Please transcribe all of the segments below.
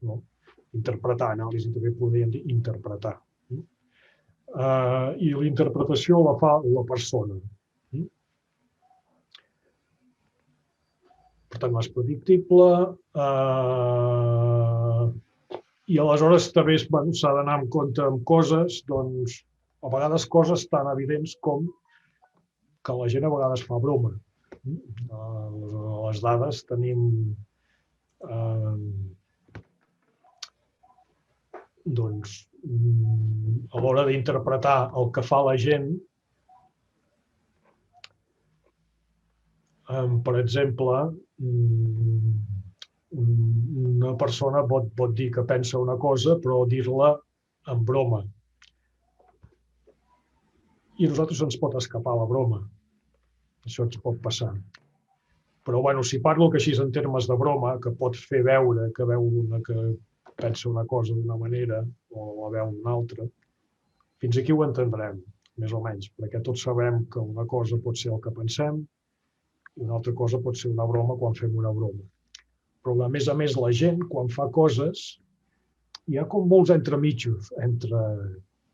no? Interpretar, anàlisi també podríem dir interpretar. I la interpretació la fa la persona. Per tant, no és predictible, i aleshores també s'ha d'anar en compte amb coses, doncs, a vegades coses tan evidents com que la gent a vegades fa broma. Les dades tenim doncs, a l'hora d'interpretar el que fa la gent, per exemple, una persona pot dir que pensa una cosa, però dir-la en broma. I a nosaltres ens pot escapar la broma. Això ens pot passar. Però, bueno, si parlo que així en termes de broma, que pot fer veure que veu una que pensa una cosa d'una manera o la veu una altra, fins aquí ho entendrem, més o menys, perquè tots sabem que una cosa pot ser el que pensem i una altra cosa pot ser una broma quan fem una broma. Però, a més, la gent, quan fa coses, hi ha com molts entremitjos entre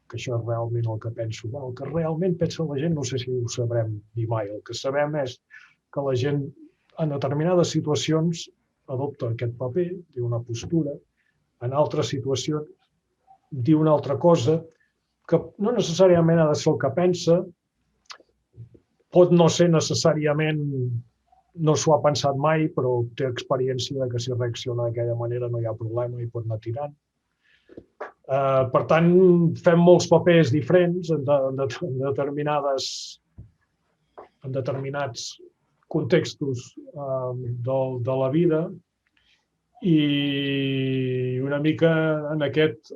que això és realment el que penso. Bueno, el que realment pensa la gent no sé si ho sabrem dir mai. El que sabem és que la gent en determinades situacions adopta aquest paper, diu una postura, en altres situacions diu una altra cosa, que no necessàriament ha de ser el que pensa, pot no ser necessàriament, no s'ho ha pensat mai, però té experiència de que si reacciona d'aquella manera no hi ha problema i pot anar tirant. Per tant, fem molts papers diferents en determinats contextos de la vida i una mica en aquest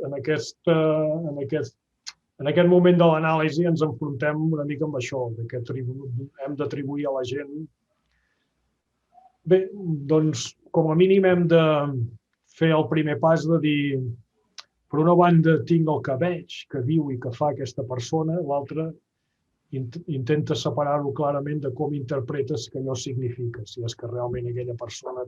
moment de l'anàlisi ens enfrontem una mica amb això, que hem d'atribuir a la gent. Bé, doncs, com a mínim hem de fer el primer pas de dir, per una banda tinc el que veig, que diu i que fa aquesta persona, l'altra intenta separar-ho clarament de com interpretes que allò significa, si és que realment aquella persona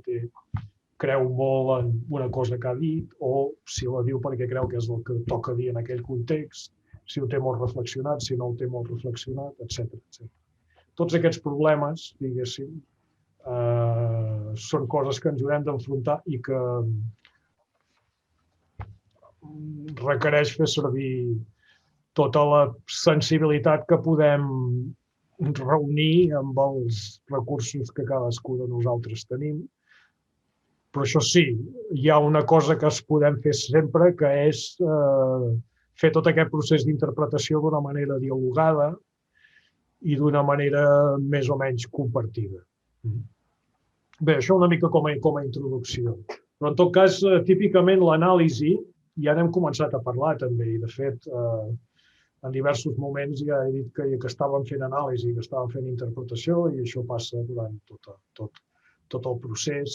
creu molt en una cosa que ha dit o si la diu perquè creu que és el que toca dir en aquell context, si ho té molt reflexionat, si no ho té molt reflexionat, etc. Tots aquests problemes, diguéssim, són coses que ens haurem d'enfrontar i que requereix fer servir tota la sensibilitat que podem reunir amb els recursos que cadascú de nosaltres tenim. Però això sí, hi ha una cosa que es podem fer sempre, que és fer tot aquest procés d'interpretació d'una manera dialogada i d'una manera més o menys compartida. Bé, això una mica com a introducció. Però en tot cas, típicament l'anàlisi, ja n'hem començat a parlar també, i de fet en diversos moments ja he dit que estàvem fent anàlisi, que estàvem fent interpretació i això passa durant tot el procés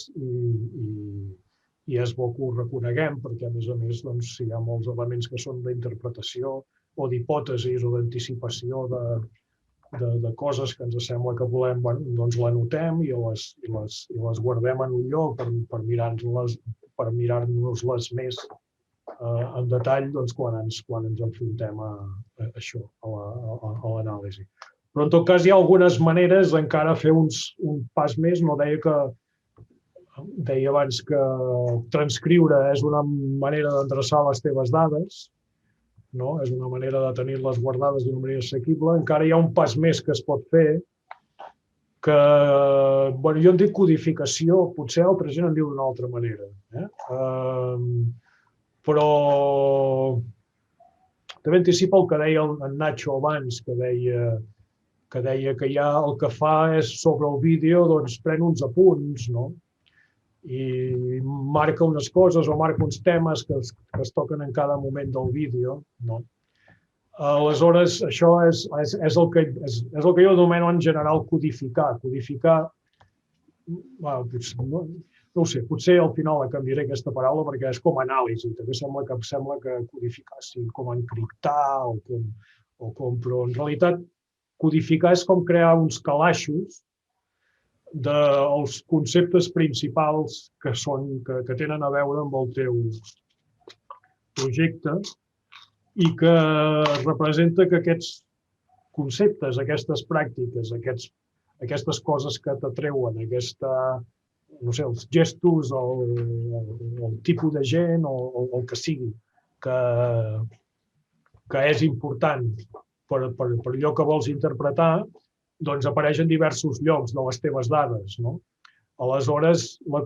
i és bo que ho reconeguem perquè a més doncs, hi ha molts elements que són d'interpretació o d'hipòtesis o d'anticipació de coses que ens sembla que volem, doncs l'anotem i les guardem en un lloc per mirar-nos-les més en detall doncs, quan ens enfrontem a això, a l'anàlisi. Però en tot cas hi ha algunes maneres encara fer un pas més. No deia abans que transcriure és una manera d'endreçar les teves dades, no? És una manera de tenir-les guardades d'una manera assequible. Encara hi ha un pas més que es pot fer, que jo en dic codificació, potser altra gent en diu d'una altra manera. Però també anticipa el que deia en Nacho abans, que deia que ja el que fa és sobre el vídeo, doncs pren uns apunts, no? I marca unes coses o marca uns temes que es toquen en cada moment del vídeo, no? Aleshores, això és el que jo anomeno en general codificar. Codificar, no ho sé, potser al final la canviaré aquesta paraula perquè és com anàlisi. També sembla que codificar sigui com encriptar però en realitat codificar és com crear uns calaixos dels conceptes principals que tenen a veure amb el teu projecte i que representa que aquests conceptes, aquestes pràctiques, aquestes coses que t'atreuen, no sé, els gestos, el tipus de gent o el que sigui, que és important per allò que vols interpretar, doncs apareix en diversos llocs de les teves dades, no? Aleshores, la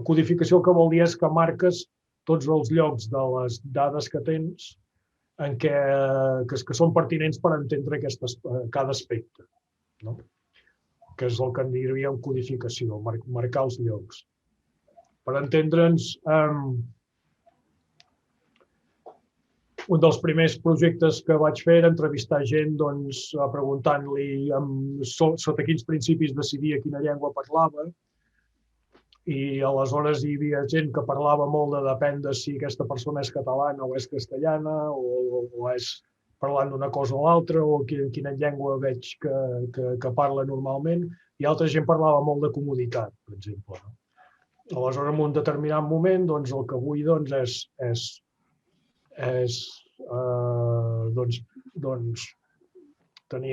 codificació el que vol dir és que marques tots els llocs de les dades que tens que són pertinents per entendre cada aspecte, no? Que és el que en diríem codificació, marcar els llocs. Per entendre'ns, un dels primers projectes que vaig fer era entrevistar gent preguntant-li sota quins principis decidia quina llengua parlava, i aleshores hi havia gent que parlava molt depèn de si aquesta persona és catalana o és castellana o és parlant d'una cosa o l'altra o quina llengua veig que parla normalment, i altra gent parlava molt de comoditat, per exemple. Aleshores, en un determinat moment, el que vull hi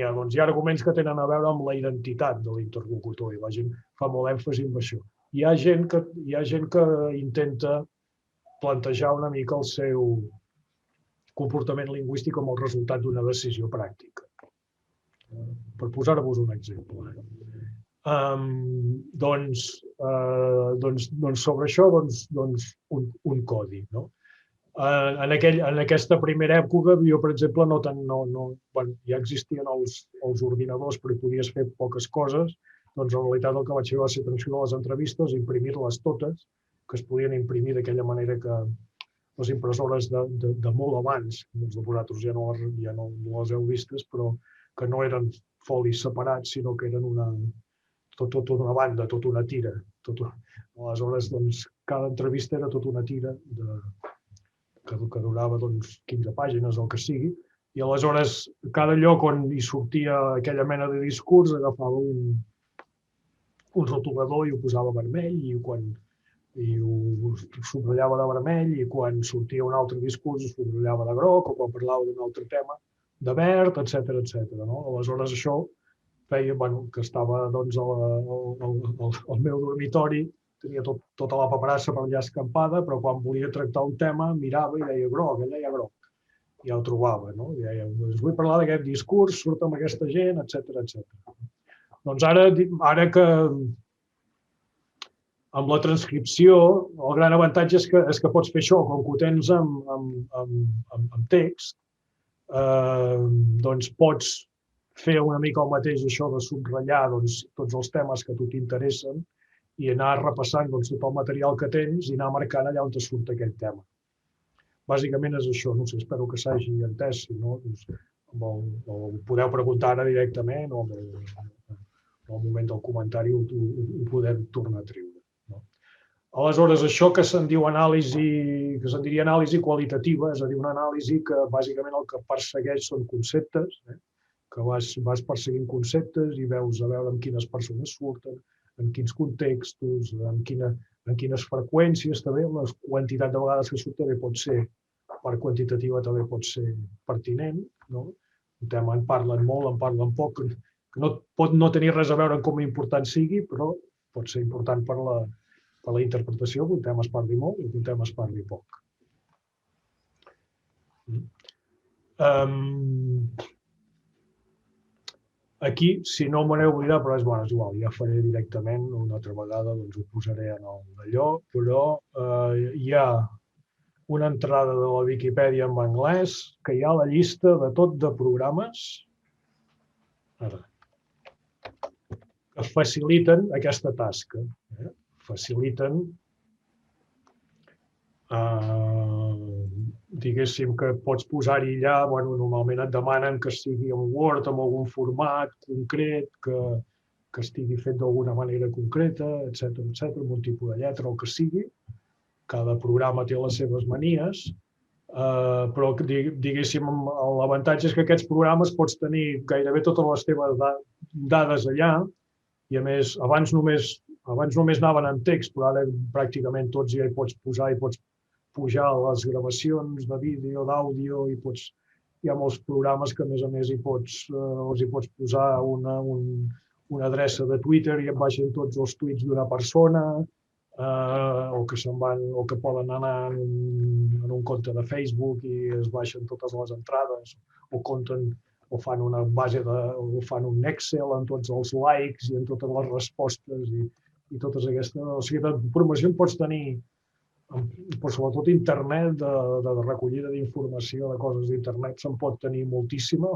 ha arguments que tenen a veure amb la identitat de l'interlocutor i la gent fa molt èmfasi en això. Hi ha gent que intenta plantejar una mica el seu comportament lingüístic com el resultat d'una decisió pràctica. Per posar-vos un exemple. Sobre això, un codi, no? En aquesta primera època, jo, per exemple, ja existien els ordinadors, però podies fer poques coses. Doncs, en realitat, el que vaig fer va ser transcriure les entrevistes, imprimir-les totes, que es podien imprimir d'aquella manera que les impressores de molt abans, vosaltres ja no les heu vistes, però que no eren folis separats, sinó que eren tota una banda, tota una tira. Aleshores, cada entrevista era tota una tira que durava 15 pàgines o el que sigui, i aleshores cada lloc on hi sortia aquella mena de discurs agafava un rotulador i ho posava vermell i ho subratllava de vermell, i quan sortia un altre discurs ho subratllava de groc, o quan parlava d'un altre tema de verd, etc. Aleshores això feia que estava al meu dormitori, tenia tota la paperassa per allà escampada, però quan volia tractar un tema mirava i deia groc, ell deia groc. Ja ho trobava, no? I deia, vull parlar d'aquest discurs, surt amb aquesta gent, etc. Doncs ara que amb la transcripció el gran avantatge és que pots fer això, com que ho tens en text, doncs pots fer una mica el mateix, això de subratllar tots els temes que a tu t'interessen i anar repassant tot el material que tens i anar marcant allà on surt aquell tema. Bàsicament és això, no sé, espero que s'hagi entès, si no, ho podeu preguntar ara directament o al moment del comentari ho podem tornar a treure. Aleshores, això que se'n diu diria anàlisi qualitativa, és a dir, una anàlisi que bàsicament el que persegueix són conceptes, que vas perseguint conceptes i veus a veure amb quines persones surten, en quins contextos, en quines freqüències, també la quantitat de vegades que surt també pot ser, per quantitativa també pot ser pertinent, no? Un tema en parlen molt, en parlen poc, que pot no tenir res a veure amb com important sigui, però pot ser important per la interpretació, que un tema es parli molt i que un tema es parli poc. Aquí, si no m'ho aneu oblidat, però és igual, ja faré directament, una altra vegada ho posaré en allò, però hi ha una entrada de la Viquipèdia en anglès que hi ha la llista de tot de programes que faciliten aquesta tasca. Faciliten, diguéssim, que pots posar-hi allà, normalment et demanen que sigui en Word, amb algun format concret, que estigui fet d'alguna manera concreta, etc., amb un tipus de lletra o el que sigui. Cada programa té les seves manies, però, diguéssim, l'avantatge és que aquests programes pots tenir gairebé totes les teves dades allà I a més, abans només anaven en text, però ara pràcticament tots ja hi pots posar, hi pots pujar les gravacions de vídeo, d'àudio, hi ha molts programes que a més els hi pots posar una adreça de Twitter i et baixen tots els tuits d'una persona, o que poden anar en un compte de Facebook i es baixen totes les entrades, o fan una base o fan un Excel amb tots els likes i amb totes les respostes i totes aquestes. O sigui, d'informació en pots tenir, però sobretot internet, de recollida d'informació de coses d'internet se'n pot tenir moltíssima.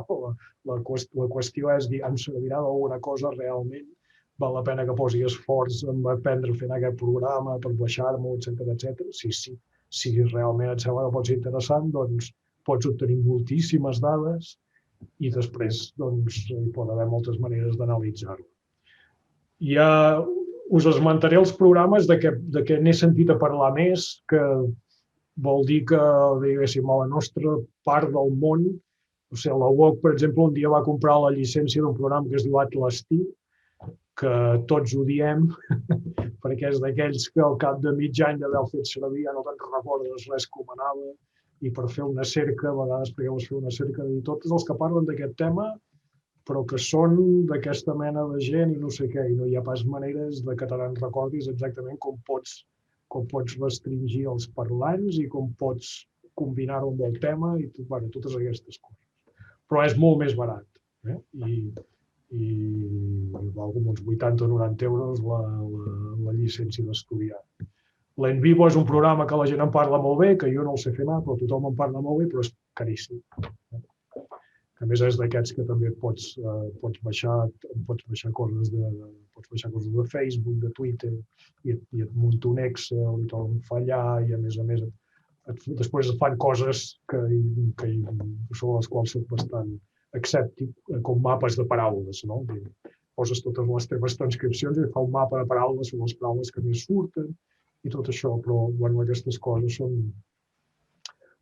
La qüestió és dir, em servirà d'alguna cosa realment? Val la pena que posi esforç en aprendre fent aquest programa per baixar-m'ho, etc. Si realment et sembla que pot ser interessant, doncs pots obtenir moltíssimes dades i després hi pot haver moltes maneres d'analitzar-ho. Us esmentaré els programes de què n'he sentit a parlar més, que vol dir que, diguéssim, a la nostra part del món, la UOC, per exemple, un dia va comprar la llicència d'un programa que es diu Atlas-T, que tots odiem, perquè és d'aquells que al cap de mig any d'haver-ho fet servir ja no te'n recordes res com anava, i per fer una cerca, a vegades perquè vols fer una cerca de dir tots els que parlen d'aquest tema, però que són d'aquesta mena de gent i no sé què, i no hi ha pas maneres de que te n'en recordis exactament com pots restringir els parlants i com pots combinar-ho amb el tema i totes aquestes coses. Però és molt més barat, i val com uns 80 o 90 euros la llicència d'estudiant. L'Envivo és un programa que la gent en parla molt bé, que jo no el sé fer anar, però tothom en parla molt bé, però és caríssim. A més, és d'aquests que també pots baixar coses de Facebook, de Twitter, i et munta un Excel, i te'l fa allà, i a més, després et fan coses sobre les quals soc bastant escèptic, com mapes de paraules, no? Poses totes les teves transcripcions i fa un mapa de paraules sobre les paraules que més surten i tot això, però aquestes coses són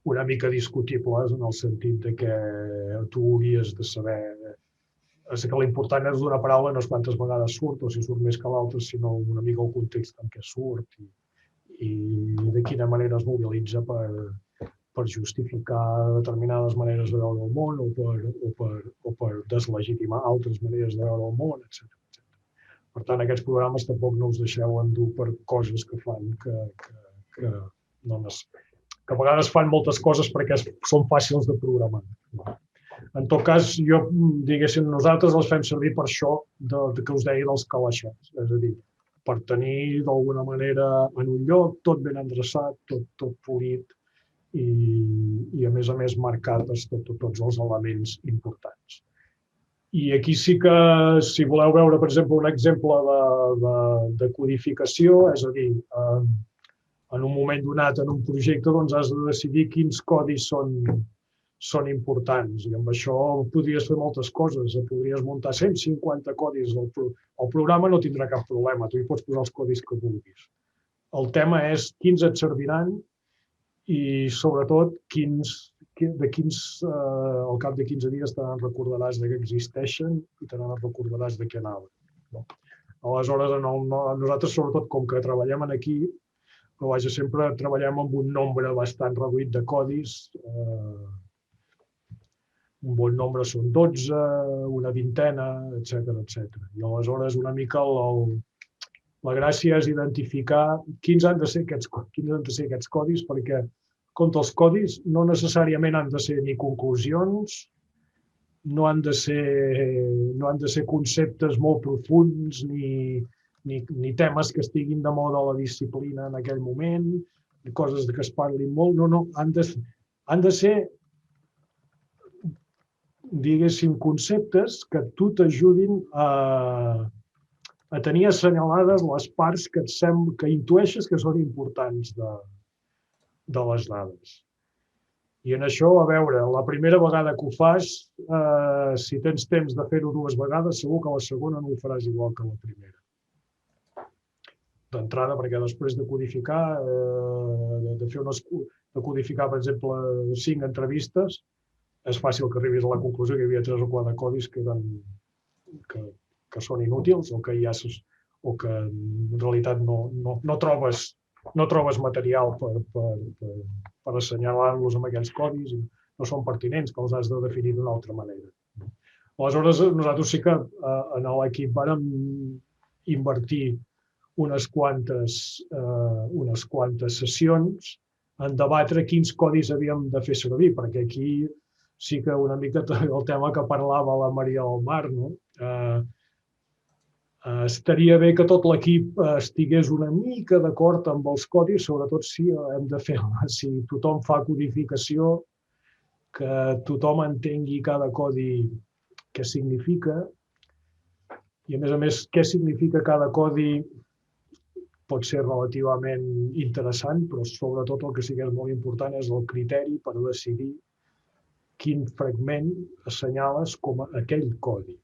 una mica discutibles en el sentit de que tu hauries de saber que l'important és d'una paraula no és quantes vegades surt o si surt més que l'altra, sinó una mica el context en què surt i de quina manera es mobilitza per justificar determinades maneres de veure el món o per deslegitimar altres maneres de veure el món, etc. Per tant, aquests programes tampoc no us deixeu endur per coses que fan que a vegades fan moltes coses perquè són fàcils de programar. En tot cas, nosaltres els fem servir per això que us deia dels calaixats, és a dir, per tenir d'alguna manera en un lloc tot ben endreçat, tot polit i a més marcats tots els elements importants. I aquí sí que, si voleu veure, per exemple, un exemple de codificació, és a dir, en un moment donat en un projecte has de decidir quins codis són importants i amb això podries fer moltes coses. Podries muntar 150 codis. El programa no tindrà cap problema, tu hi pots posar els codis que vulguis. El tema és quins et serviran i, sobretot, al cap de 15 dies te n'recordaràs que existeixen i te n'recordaràs de què anaven. Aleshores, nosaltres, sobretot, com que treballem aquí, però sempre treballem amb un nombre bastant reduït de codis. Un bon nombre són 12, una vintena, etc. I aleshores una mica la gràcia és identificar quins han de ser aquests codis, perquè els codis no necessàriament han de ser ni conclusions, no han de ser conceptes molt profunds ni temes que estiguin de moda a la disciplina en aquell moment, coses que es parlin molt, no, han de ser, diguéssim, conceptes que tu t'ajudin a tenir assenyalades les parts que intueixes que són importants de les dades. I en això, a veure, la primera vegada que ho fas, si tens temps de fer-ho 2 vegades, segur que la segona no ho faràs igual que la primera. D'entrada, perquè després de codificar, per exemple, 5 entrevistes, és fàcil que arribis a la conclusió que hi havia 3 o 4 codis que que són inútils o que en realitat no trobes material per assenyalar-los amb aquells codis i no són pertinents, que els has de definir d'una altra manera. Aleshores, nosaltres sí que en l'equip vàrem invertir unes quantes sessions en debatre quins codis havíem de fer servir, perquè aquí sí que una mica el tema que parlava la Maria del Mar, no? Estaria bé que tot l'equip estigués una mica d'acord amb els codis, sobretot si tothom fa codificació, que tothom entengui cada codi què significa i, a més, què significa cada codi pot ser relativament interessant, però sobretot el que sí que és molt important és el criteri per decidir quin fragment assenyales com a aquell codi.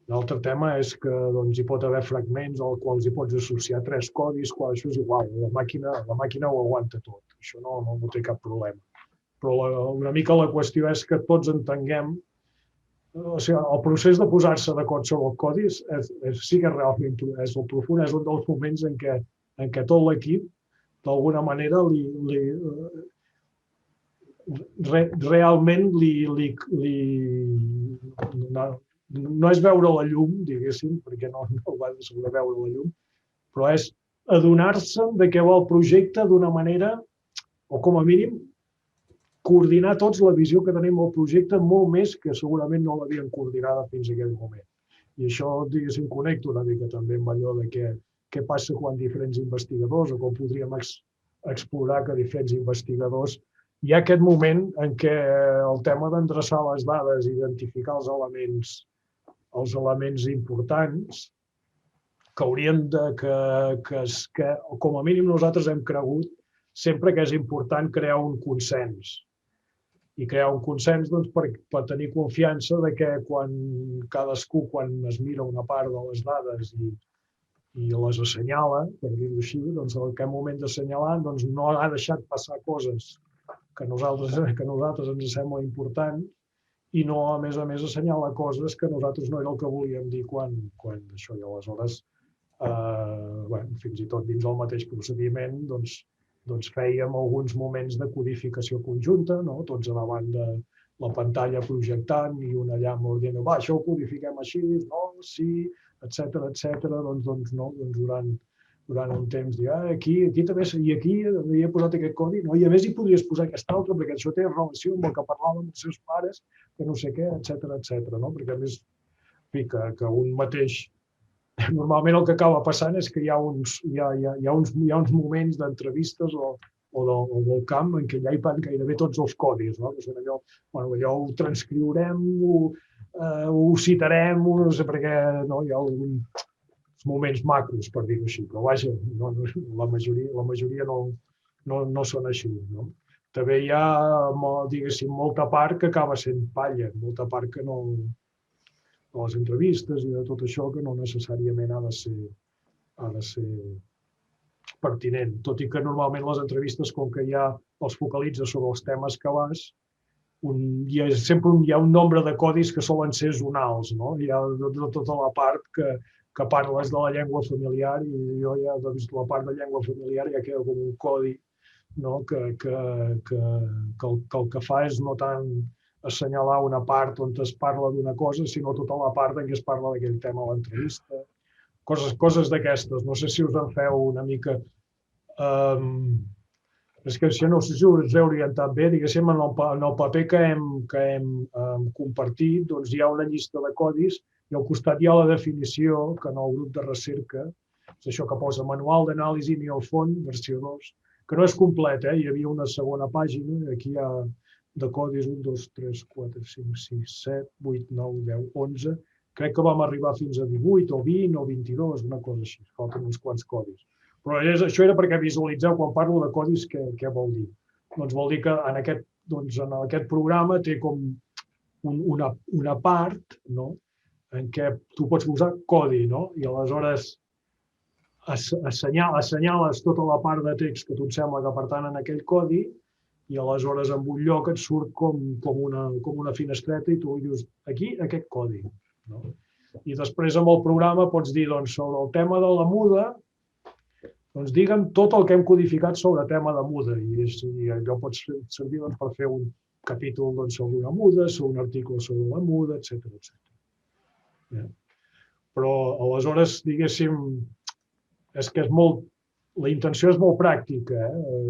L'altre tema és que hi pot haver fragments als quals hi pots associar 3 codis, quan això és igual, la màquina ho aguanta tot, això no té cap problema. Però una mica la qüestió és que tots entenguem, el procés de posar-se d'acord sobre els codis sí que realment és el profund, és un dels moments en què tot l'equip, d'alguna manera, realment no és veure la llum, diguéssim, perquè no va de saber veure la llum, però és adonar-se de què va el projecte d'una manera, o com a mínim, coordinar tots la visió que tenim del projecte molt més que segurament no l'havien coordinada fins a aquell moment. I això, diguéssim, connecta una mica també amb allò de què passa quan diferents investigadors o com podríem explorar que diferents investigadors hi ha aquest moment en què el tema d'endreçar les dades, identificar els elements importants, que haurien que com a mínim nosaltres hem cregut sempre que és important crear un consens. I crear un consens per tenir confiança de que quan cadascú, quan es mira una part de les dades i les assenyala, per dir-ho així, en aquest moment d'assenyalar no ha deixat passar coses que a nosaltres ens sembla important i no, a més, assenyala coses que nosaltres no era el que volíem dir quan això. I aleshores, fins i tot dins el mateix procediment, fèiem alguns moments de codificació conjunta, tots davant de la pantalla projectant i un allà molt dient, això ho codifiquem així, no, sí, etcètera, durant un temps, aquí també, i aquí havia posat aquest codi, i a més hi podries posar aquest altre, perquè això té relació amb el que parlàvem amb els seus pares, que no sé què, etcètera, perquè a més, que un mateix. Normalment el que acaba passant és que hi ha uns moments d'entrevistes o del camp en què ja hi van gairebé tots els codis. Allò ho transcriurem, ho citarem, no sé per què, hi ha alguns moments macros, per dir-ho així, però vaja, la majoria no són així. També hi ha, diguéssim, molta part que acaba sent palla, molta part que no, de les entrevistes i de tot això que no necessàriament ha de ser pertinent. Tot i que normalment les entrevistes, com que ja els focalitza sobre els temes que vas, sempre hi ha un nombre de codis que solen ser zonals. Hi ha tota la part que parles de la llengua familiar i jo ja, la part de llengua familiar ja queda com un codi que el que fa és no tant assenyalar una part on es parla d'una cosa, sinó tota la part en què es parla d'aquell tema a l'entrevista. Coses d'aquestes. No sé si us en feu una mica. És que no sé si us he orientat bé. Diguéssim, en el paper que hem compartit hi ha una llista de codis i al costat hi ha la definició que en el grup de recerca, és això que posa Manual d'anàlisi Neofont, versió 2, que no és complet, hi havia una segona pàgina, aquí hi ha de codis 1, 2, 3, 4, 5, 6, 7, 8, 9, 10, 11. Crec que vam arribar fins a 18 o 20 o 22, una cosa així. Falten uns quants codis. Però això era perquè visualitzeu quan parlo de codis què vol dir. Doncs vol dir que en aquest programa té com una part en què tu pots posar codi i aleshores assenyales tota la part de text que tu et sembla que pertany en aquell codi i aleshores en un lloc et surt com una finestreta i tu dius aquí aquest codi. I després amb el programa pots dir, doncs, sobre el tema de la muda, doncs digue'm tot el que hem codificat sobre el tema de muda. I allò pot servir per fer un capítol sobre una muda, sobre un article sobre la muda, etc. Però aleshores, diguéssim, és que és molt... La intenció és molt pràctica,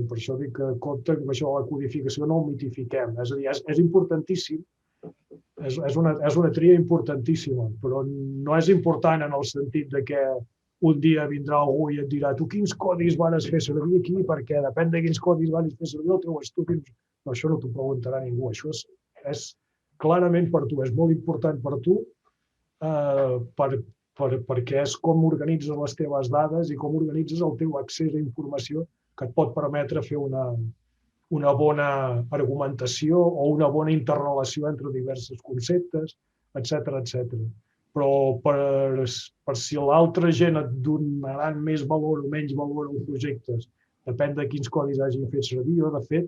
per això dic que compte que això de la codificació no ho mitifiquem. És a dir, és importantíssim, és una tria importantíssima, però no és important en el sentit de que un dia vindrà algú i et dirà tu quins codis vas fer servir aquí, perquè depèn de quins codis vas fer servir el teu estudi. No, això no t'ho preguntarà ningú, això és clarament per tu, és molt important per tu, perquè és com organitzes les teves dades i com organitzes el teu accés a informació que et pot permetre fer una bona argumentació o una bona interrelació entre diversos conceptes, etc. Però per si l'altra gent et donaran més valor o menys valor als projectes, depèn de quins codis hagin fet servir. Jo, de fet,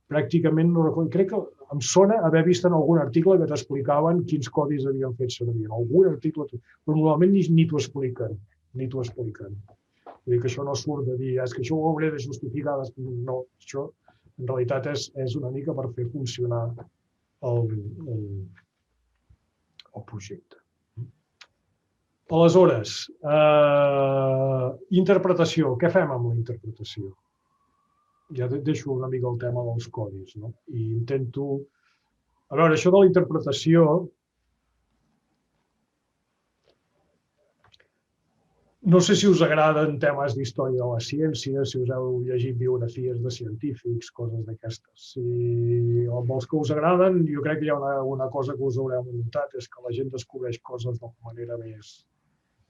pràcticament no recordo. Crec que em sona haver vist en algun article que t'explicaven quins codis havien fet servir. En algun article, però normalment ni t'ho expliquen. Vull dir que això no surt de dir, és que això ho hauré de justificar. No, això en realitat és una mica per fer funcionar el projecte. Aleshores, interpretació. Què fem amb la interpretació? Ja deixo una mica el tema dels codis, no? I intento... A veure, això de la interpretació... No sé si us agraden temes d'història de la ciència, si us heu llegit biografies de científics, coses d'aquestes. Si amb els que us agraden, jo crec que hi ha una cosa que us haureu notat, és que la gent descobreix coses d'una manera més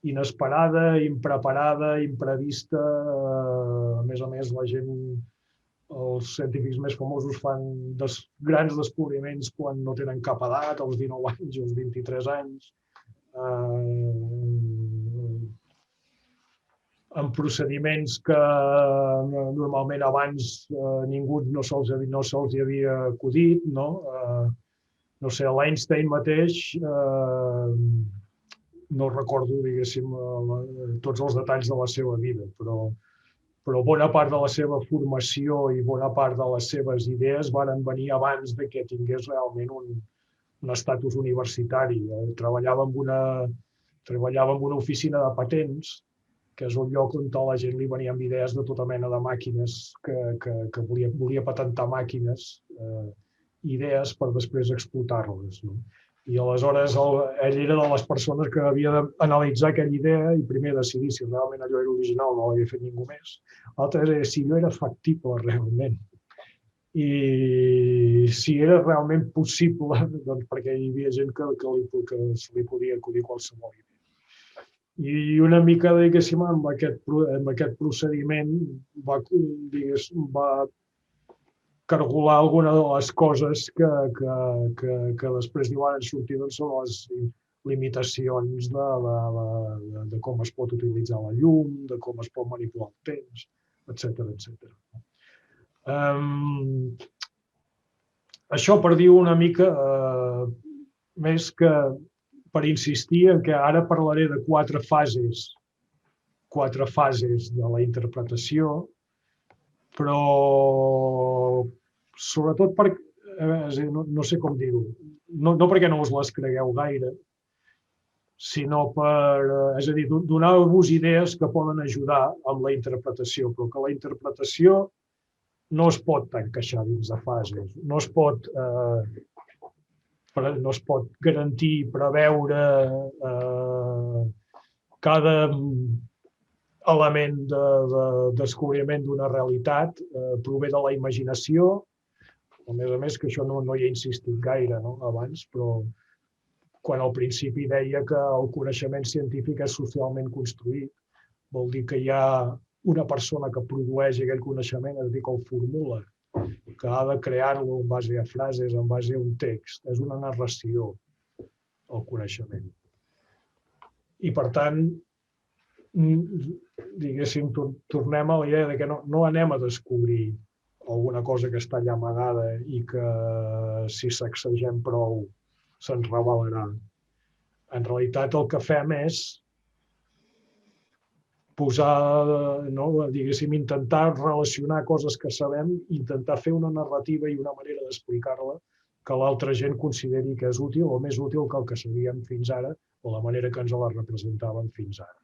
inesperada, impreparada, imprevista. A més, la gent... Els científics més famosos fan grans descobriments quan no tenen cap edat, als 19 anys, als 23 anys, en procediments que normalment abans ningú no se'ls havia acudit. No sé, l'Einstein mateix, no recordo, diguéssim, tots els detalls de la seva vida, però bona part de la seva formació i bona part de les seves idees varen venir abans de que tingués realment un estatus universitari. Treballava en una oficina de patents, que és un lloc on a la gent li venien idees de tota mena de màquines, que volia patentar màquines, idees per després explotar-les. I aleshores ell era de les persones que havia d'analitzar aquella idea i primer decidir si realment allò era original, no l'havia fet ningú més. L'altre era si allò era factible realment. I si era realment possible, doncs perquè hi havia gent que se li podia acudir qualsevol idea. I una mica, diguéssim, amb aquest procediment va cargolar alguna de les coses que després diuen sortir són les limitacions de com es pot utilitzar la llum, de com es pot manipular el temps, etc. Això per dir una mica més que per insistir en que ara parlaré de quatre fases de la interpretació, però sobretot perquè, no sé com dir-ho, no perquè no us les cregueu gaire, sinó per, és a dir, donar-vos idees que poden ajudar amb la interpretació, però que la interpretació no es pot encaixar dins de fases, no es pot garantir, preveure cada element de descobriment d'una realitat, prové de la imaginació. A més que això no hi he insistit gaire abans, però quan al principi deia que el coneixement científic és socialment construït, vol dir que hi ha una persona que produeix aquell coneixement, és a dir, que el formula, que ha de crear-lo en base a frases, en base a un text. És una narració, el coneixement. I, per tant, diguéssim, tornem a la idea de que no anem a descobrir alguna cosa que està allà amagada i que si sacsegem prou se'ns revelarà. En realitat el que fem és posar, diguéssim, intentar relacionar coses que sabem, intentar fer una narrativa i una manera d'explicar-la que l'altra gent consideri que és útil o més útil que el que sabíem fins ara o la manera que ens la representaven fins ara.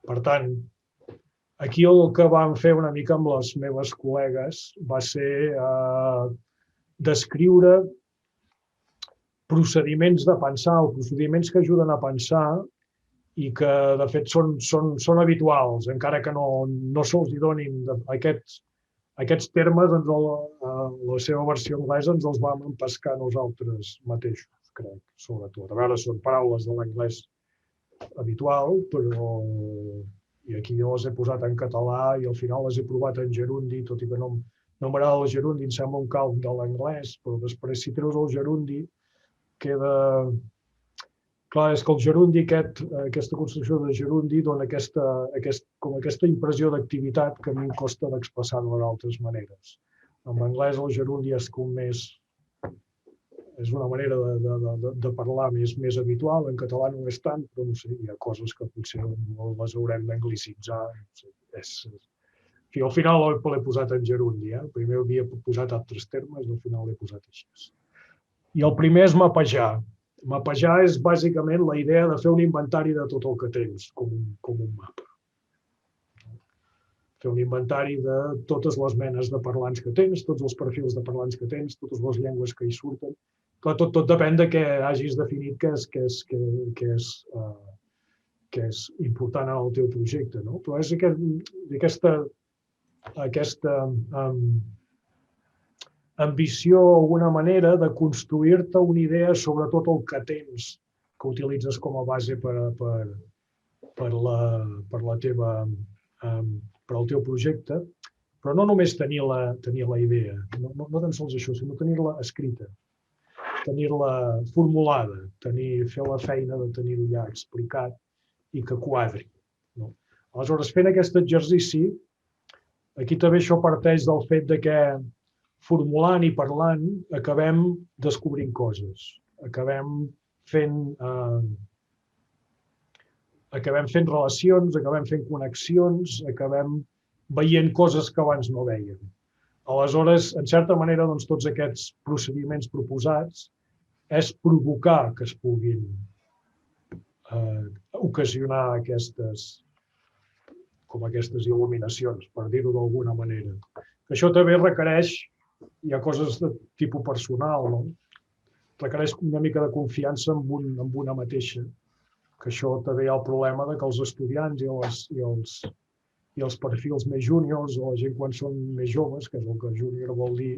Per tant, aquí el que vam fer una mica amb les meves col·legues va ser descriure procediments de pensar o procediments que ajuden a pensar i que, de fet, són habituals, encara que no se'ls donin aquests termes, la seva versió anglesa ens els vam empescar nosaltres mateixos, crec, sobretot. A veure, són paraules de l'anglès habitual, però i aquí jo les he posat en català i al final les he provat en gerundi, tot i que no m'agrada el gerundi, em sembla un calc de l'anglès, però després si treus el gerundi queda... Clar, és que el gerundi, aquesta construcció de gerundi dona aquesta impressió d'activitat que a mi em costa d'expressar-ho d'altres maneres. En anglès el gerundi és com més... és una manera de parlar més habitual, en català no és tant, però no sé, hi ha coses que potser les haurem d'anglicitzar. Al final l'he posat en gerundi, primer havia posat altres termes i al final l'he posat així. I el primer és mapejar. Mapejar és bàsicament la idea de fer un inventari de tot el que tens, com un mapa. Fer un inventari de totes les menes de parlants que tens, tots els perfils de parlants que tens, totes les llengües que hi surten. Tot depèn de què hagis definit que és important en el teu projecte. Però és aquesta ambició, d'alguna manera, de construir-te una idea sobre tot el que tens, que utilitzes com a base per al teu projecte, però no només tenir la idea, no tan sols això, sinó tenir-la escrita, tenir-la formulada, fer la feina de tenir-ho ja explicat i que quadri. Aleshores, fent aquest exercici, aquí també això parteix del fet de que formulant i parlant acabem descobrint coses, acabem fent relacions, acabem fent connexions, acabem veient coses que abans no vèiem. Aleshores, en certa manera, tots aquests procediments proposats és provocar que es puguin ocasionar aquestes il·luminacions, per dir-ho d'alguna manera. Això també requereix, hi ha coses de tipus personal, requereix una mica de confiança en una mateixa, que això també hi ha el problema que els estudiants i els perfils més júniors o la gent quan són més joves, que és el que júnior vol dir,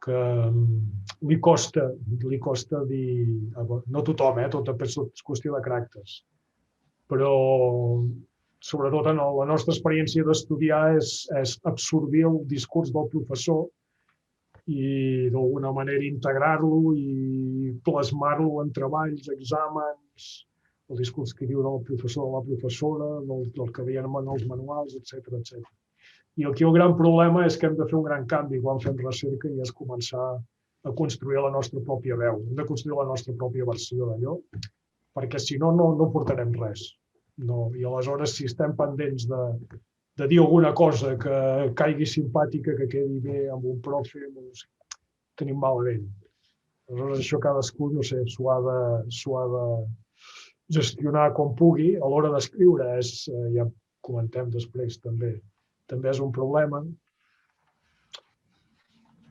que li costa dir, no tothom, tot és qüestió de caràcters, però sobretot en la nostra experiència d'estudiar és absorbir el discurs del professor i d'alguna manera integrar-lo i plasmar-lo en treballs, exàmens, el discurs que diu del professor o de la professora, del que veiem en els manuals, etc. I aquí el gran problema és que hem de fer un gran canvi quan fem recerca i és començar a construir la nostra pròpia veu. Hem de construir la nostra pròpia versió d'allò, perquè si no, no portarem res. I aleshores, si estem pendents de dir alguna cosa que caigui simpàtica, que quedi bé amb un profe, tenim malament. Aleshores, això cadascú, no sé, s'ho ha de gestionar com pugui. A l'hora d'escriure, ja comentem després també és un problema.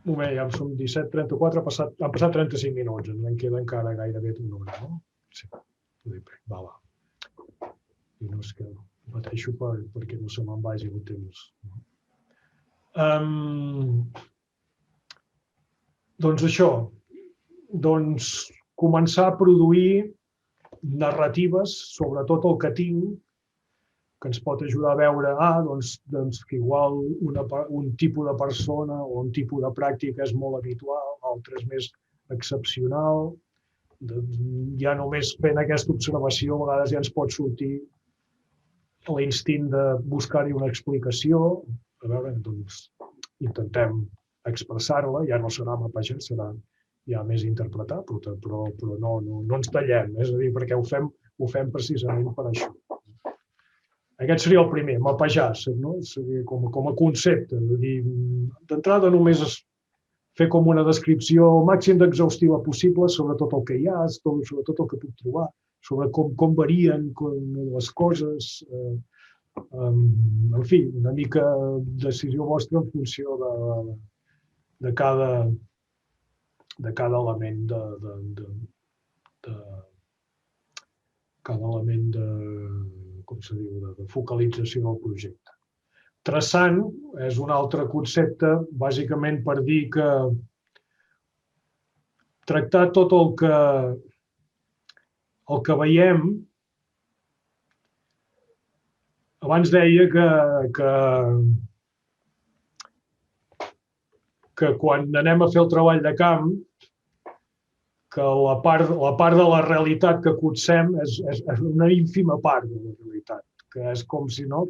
Un moment, ja som 17:34, han passat 35 minuts, en queda encara gairebé una hora, no? Sí, va. I no és que pateixo perquè no se me'n vagi el temps. Doncs això, començar a produir narratives sobre tot el que tinc, que ens pot ajudar a veure que igual un tipus de persona o un tipus de pràctica és molt habitual, l'altre és més excepcional. Ja només fent aquesta observació a vegades ja ens pot sortir l'instint de buscar-hi una explicació. A veure, intentem expressar-la, ja no serà mapejar, serà hi ha més a interpretar, però no ens tallem, és a dir, perquè ho fem precisament per això. Aquest seria el primer, mapejar, no? Com a concepte. D'entrada només fer com una descripció màxim d'exhaustiva possible sobre tot el que hi ha, sobre tot el que puc trobar, sobre com varien les coses, en fi, una mica decisió vostra en funció de cada element de focalització del projecte. Traçant és un altre concepte, bàsicament per dir que tractar tot el que veiem. Abans deia que quan anem a fer el treball de camp, que la part de la realitat que cotxem és una ínfima part de la realitat, que és com si, no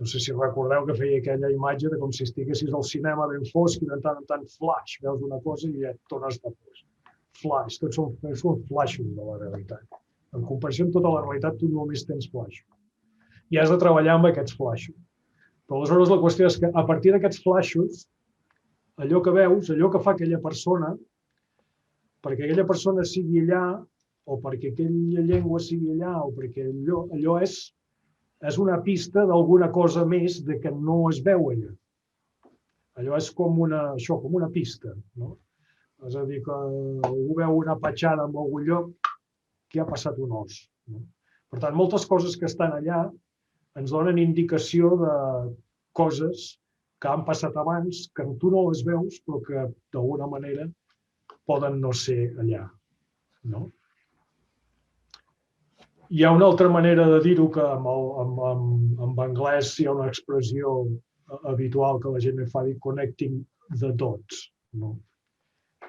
sé si recordeu que feia aquella imatge de com si estiguessis al cinema ben fosc i de tant en tant flash, veus una cosa i ja et tornes de fosc. Flash, tots són flashes de la realitat. En comparació amb tota la realitat, tu només tens flashes. I has de treballar amb aquests flashes. Però aleshores la qüestió és que a partir d'aquests flashes, allò que veus, allò que fa aquella persona, perquè aquella persona sigui allà, o perquè aquella llengua sigui allà, o perquè allò és una pista d'alguna cosa més de que no es veu allà. Allò és com una pista. No? És a dir, que algú veu una petjada en algun lloc, que ha passat un os. No? Per tant, moltes coses que estan allà ens donen indicació de coses que han passat abans, que tu no les veus, però que d'alguna manera poden no ser allà. No? Hi ha una altra manera de dir-ho que en anglès hi ha una expressió habitual que la gent fa dir connecting the dots. No?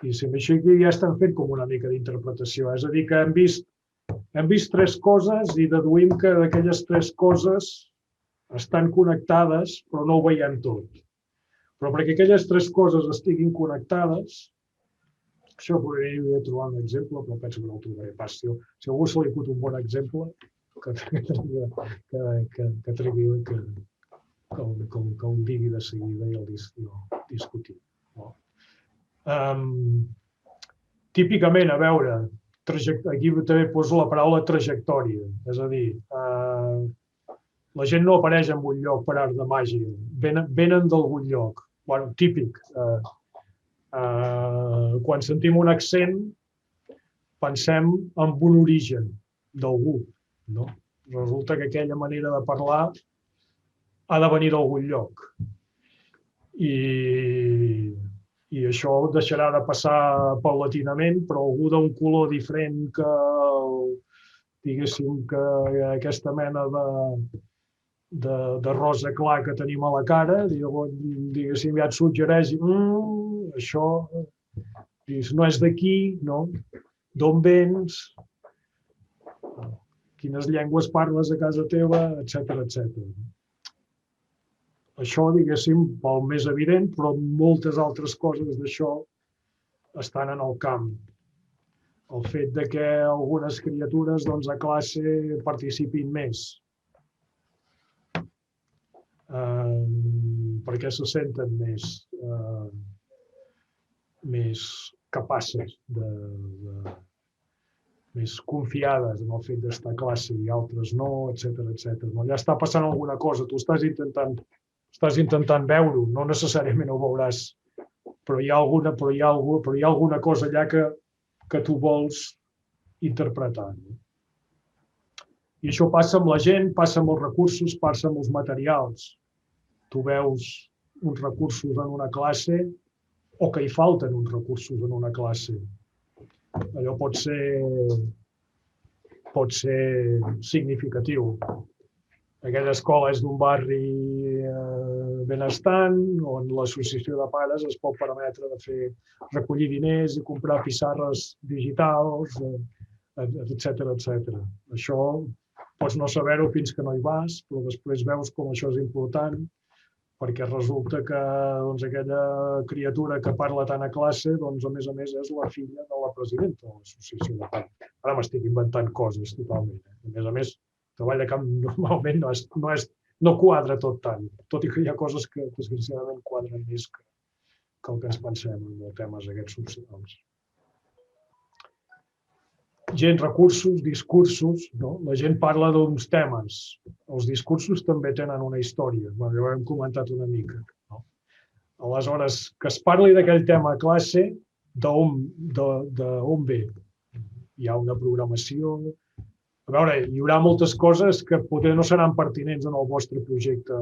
I si amb això ja estan fent com una mica d'interpretació. És a dir, que hem vist tres coses i deduïm que d'aquelles tres coses estan connectades, però no ho veiem tot. Però perquè aquelles tres coses estiguin connectades, això podria trobar un exemple, però penso que no el trobaré pas. Si algú se li acut un bon exemple, que el digui de seguida i el discutim. Típicament, a veure, aquí també poso la paraula trajectòria, és a dir, la gent no apareix en un lloc per art de màgia, venen d'algun lloc. Bueno, típic. Quan sentim un accent, pensem en un origen d'algú. No? Resulta que aquella manera de parlar ha de venir d'algun lloc. I això deixarà de passar paulatinament, però algú d'un color diferent que, diguéssim, que aquesta mena de rosa clar que tenim a la cara, diguéssim, ja et suggereix això no és d'aquí, no? D'on vens, quines llengües parles a casa teva, etc. Això, diguéssim, pel més evident, però moltes altres coses d'això estan en el camp. El fet de que algunes criatures a classe participin més, perquè se senten més capaces, més confiades en el fet d'estar a classe i altres no, etc. Ja està passant alguna cosa, tu estàs intentant veure-ho, no necessàriament ho veuràs, però hi ha alguna cosa allà que tu vols interpretar. I això passa amb la gent, passa amb els recursos, passa amb els materials. Tu veus uns recursos en una classe o que hi falten uns recursos en una classe. Allò pot ser significatiu. Aquella escola és d'un barri benestant, on l'associació de pares es pot permetre de recollir diners i comprar pissarres digitals, etc. Això pots no saber-ho fins que no hi vas, però després veus com això és important. perquè resulta que aquella criatura que parla tant a classe, a més és la filla de la presidenta de l'associació de camp. Ara m'estic inventant coses totalment. A més, treball de camp normalment no quadra tot tant, tot i que hi ha coses que desgraciadament quadren més que el que ens pensem en temes aquests socials. Gent, recursos, discursos, no? La gent parla d'uns temes. Els discursos també tenen una història, ja ho hem comentat una mica. No? Aleshores, que es parli d'aquell tema a classe, d'on ve? Hi ha una programació. A veure, hi haurà moltes coses que potser no seran pertinents en el vostre projecte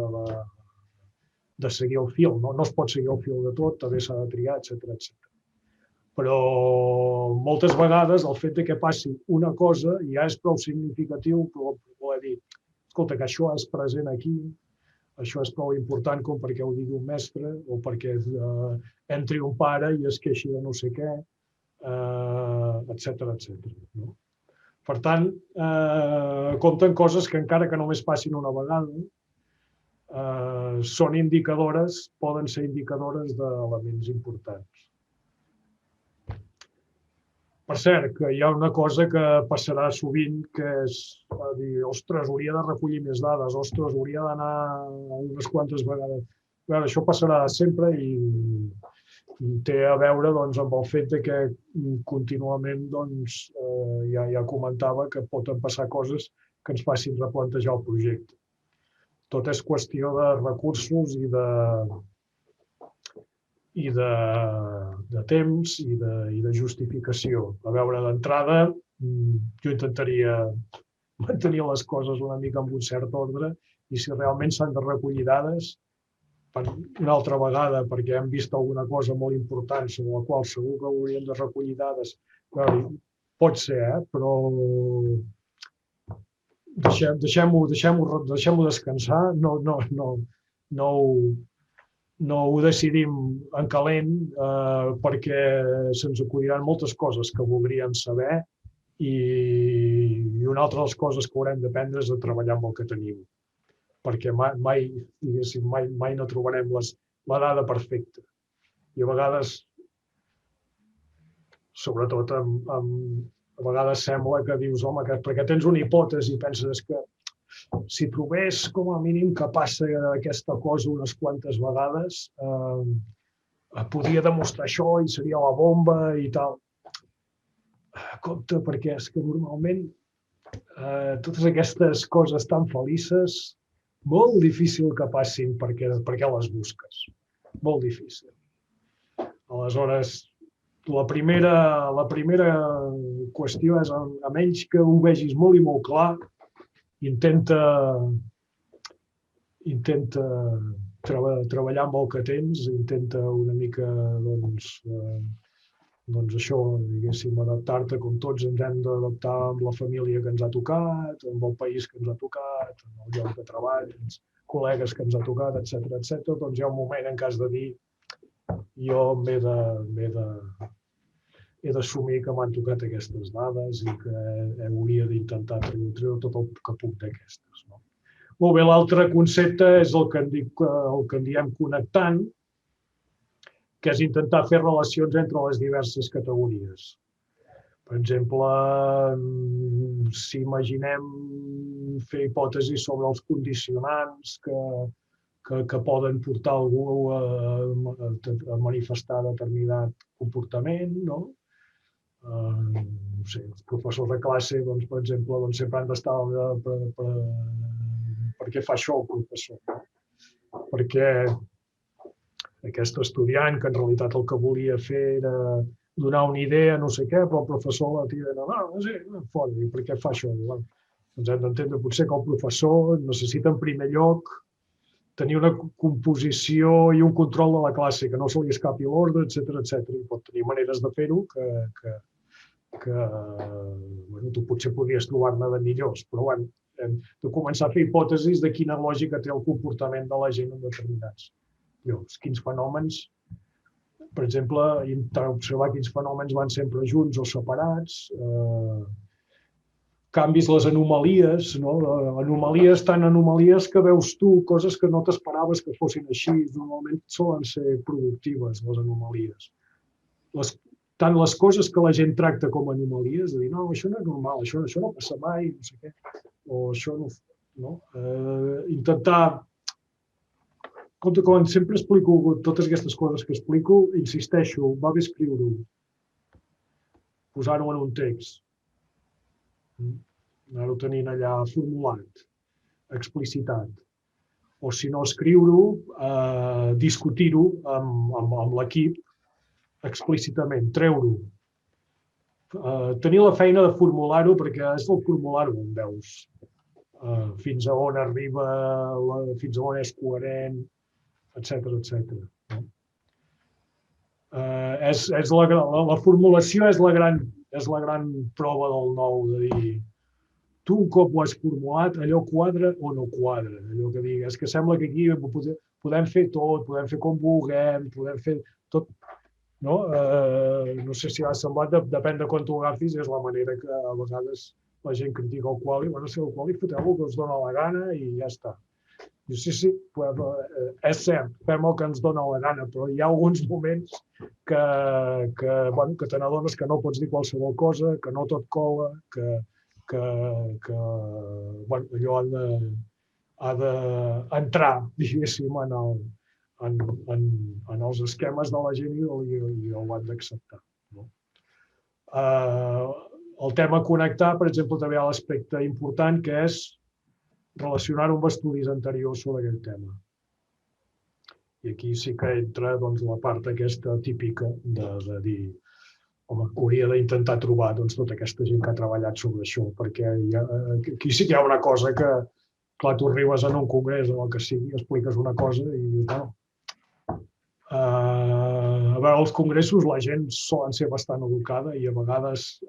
de seguir el fil. No es pot seguir el fil de tot, també s'ha de triar, etc. Però moltes vegades el fet que passi una cosa ja és prou significatiu per voler dir, escolta, que això és present aquí, això és prou important com perquè ho digui un mestre o perquè entri un pare i es queixi de no sé què, etc. No? Per tant, compten coses que encara que només passin una vegada, són indicadores, poden ser indicadores d'elements importants. Per cert, que hi ha una cosa que passarà sovint, que és dir, ostres, hauria de recollir més dades, ostres, hauria d'anar unes quantes vegades. Bé, això passarà sempre i té a veure amb el fet que contínuament ja comentava que poden passar coses que ens facin replantejar el projecte. Tot és qüestió de recursos i de temps i de justificació. A veure, d'entrada, jo intentaria mantenir les coses una mica amb un cert ordre i si realment s'han de recollir dades, per una altra vegada, perquè hem vist alguna cosa molt important sobre la qual segur que hauríem de recollir dades, pot ser, però deixem-ho descansar, no ho decidim en calent perquè se'ns acudiran moltes coses que voldríem saber i una altra de les coses que haurem d'aprendre és a treballar amb el que tenim, perquè mai no trobarem la dada perfecta. I a vegades, sobretot, a vegades sembla que dius, home, perquè tens una hipòtesi i penses que si trobés com a mínim que passa aquesta cosa unes quantes vegades, podria demostrar això i seria la bomba i tal. Compte, perquè és que normalment totes aquestes coses tan felices, molt difícil que passin perquè les busques. Molt difícil. Aleshores, la primera qüestió és, a menys que ho vegis molt i molt clar, intenta treballar amb el que tens, intenta una mica, això, diguéssim, adaptar-te com tots ens hem d'adaptar amb la família que ens ha tocat, amb el país que ens ha tocat, amb el lloc de treball, els col·legues que ens ha tocat, etc. Doncs hi ha un moment en què has de dir jo he d'assumir que m'han tocat aquestes dades i que hauria d'intentar treure tot el que puc d'aquestes. Molt bé, l'altre concepte és el que en diem connectant, que és intentar fer relacions entre les diverses categories. Per exemple, si imaginem fer hipòtesis sobre els condicionants que poden portar algú a manifestar determinat comportament, no? Els professors de classe, per exemple, sempre han d'estar per què fa això el professor? Perquè aquest estudiant, que en realitat el que volia fer era donar una idea, no sé què, però el professor la tira fora, i per què fa això? Doncs hem d'entendre potser que el professor necessita en primer lloc tenir una composició i un control de la classe, que no se li escapi l'ordre, etc. I pot tenir maneres de fer-ho que tu potser podries trobar-ne de millors, però hem de començar a fer hipòtesis de quina lògica té el comportament de la gent en determinats llocs. Quins fenòmens, per exemple, observar quins fenòmens van sempre junts o separats, canvis les anomalies, no? Anomalies, tant anomalies que veus tu, coses que no t'esperaves que fossin així. Normalment solen ser productives, les anomalies. Tant les coses que la gent tracta com a anomalies, de dir, no, això no és normal, això no passa mai, no sé què, o això no... Intentar... Quan sempre explico totes aquestes coses que explico, insisteixo, va bé escriure-ho, posar-ho en un text, anar-ho tenint allà formulat, explicitat, o si no escriure-ho, discutir-ho amb l'equip explícitament, treure-ho. Tenir la feina de formular-ho, perquè és el formular-ho on veus fins a on arriba, fins a on és coherent, etc. La formulació és la gran prova del nou, de dir, tu un cop ho has formulat, allò quadra o no quadra, allò que digues, que sembla que aquí podem fer tot, podem fer com vulguem, podem fer tot, no? No sé si ha semblat, depèn de quan t'ho agafis, és la manera que a vegades la gent critica el quali, bueno, si el quali foteu el que us dona la gana i ja està. Diu, sí, és cert, fem el que ens dona la gana, però hi ha alguns moments que te n'adones que no pots dir qualsevol cosa, que no tot cola, que allò ha d'entrar, diguéssim, en els esquemes de la gent i ho han d'acceptar. El tema connectar, per exemple, també hi ha l'aspecte important, que és relacionar-ho amb estudis anteriors sobre aquell tema. I aquí sí que entra la part aquesta típica de dir, home, hauria d'intentar trobar tota aquesta gent que ha treballat sobre això, perquè aquí sí que hi ha una cosa que, clar, tu arribes en un congrés o el que sigui, expliques una cosa i dius, bueno, a veure, als congressos la gent solen ser bastant educada i a vegades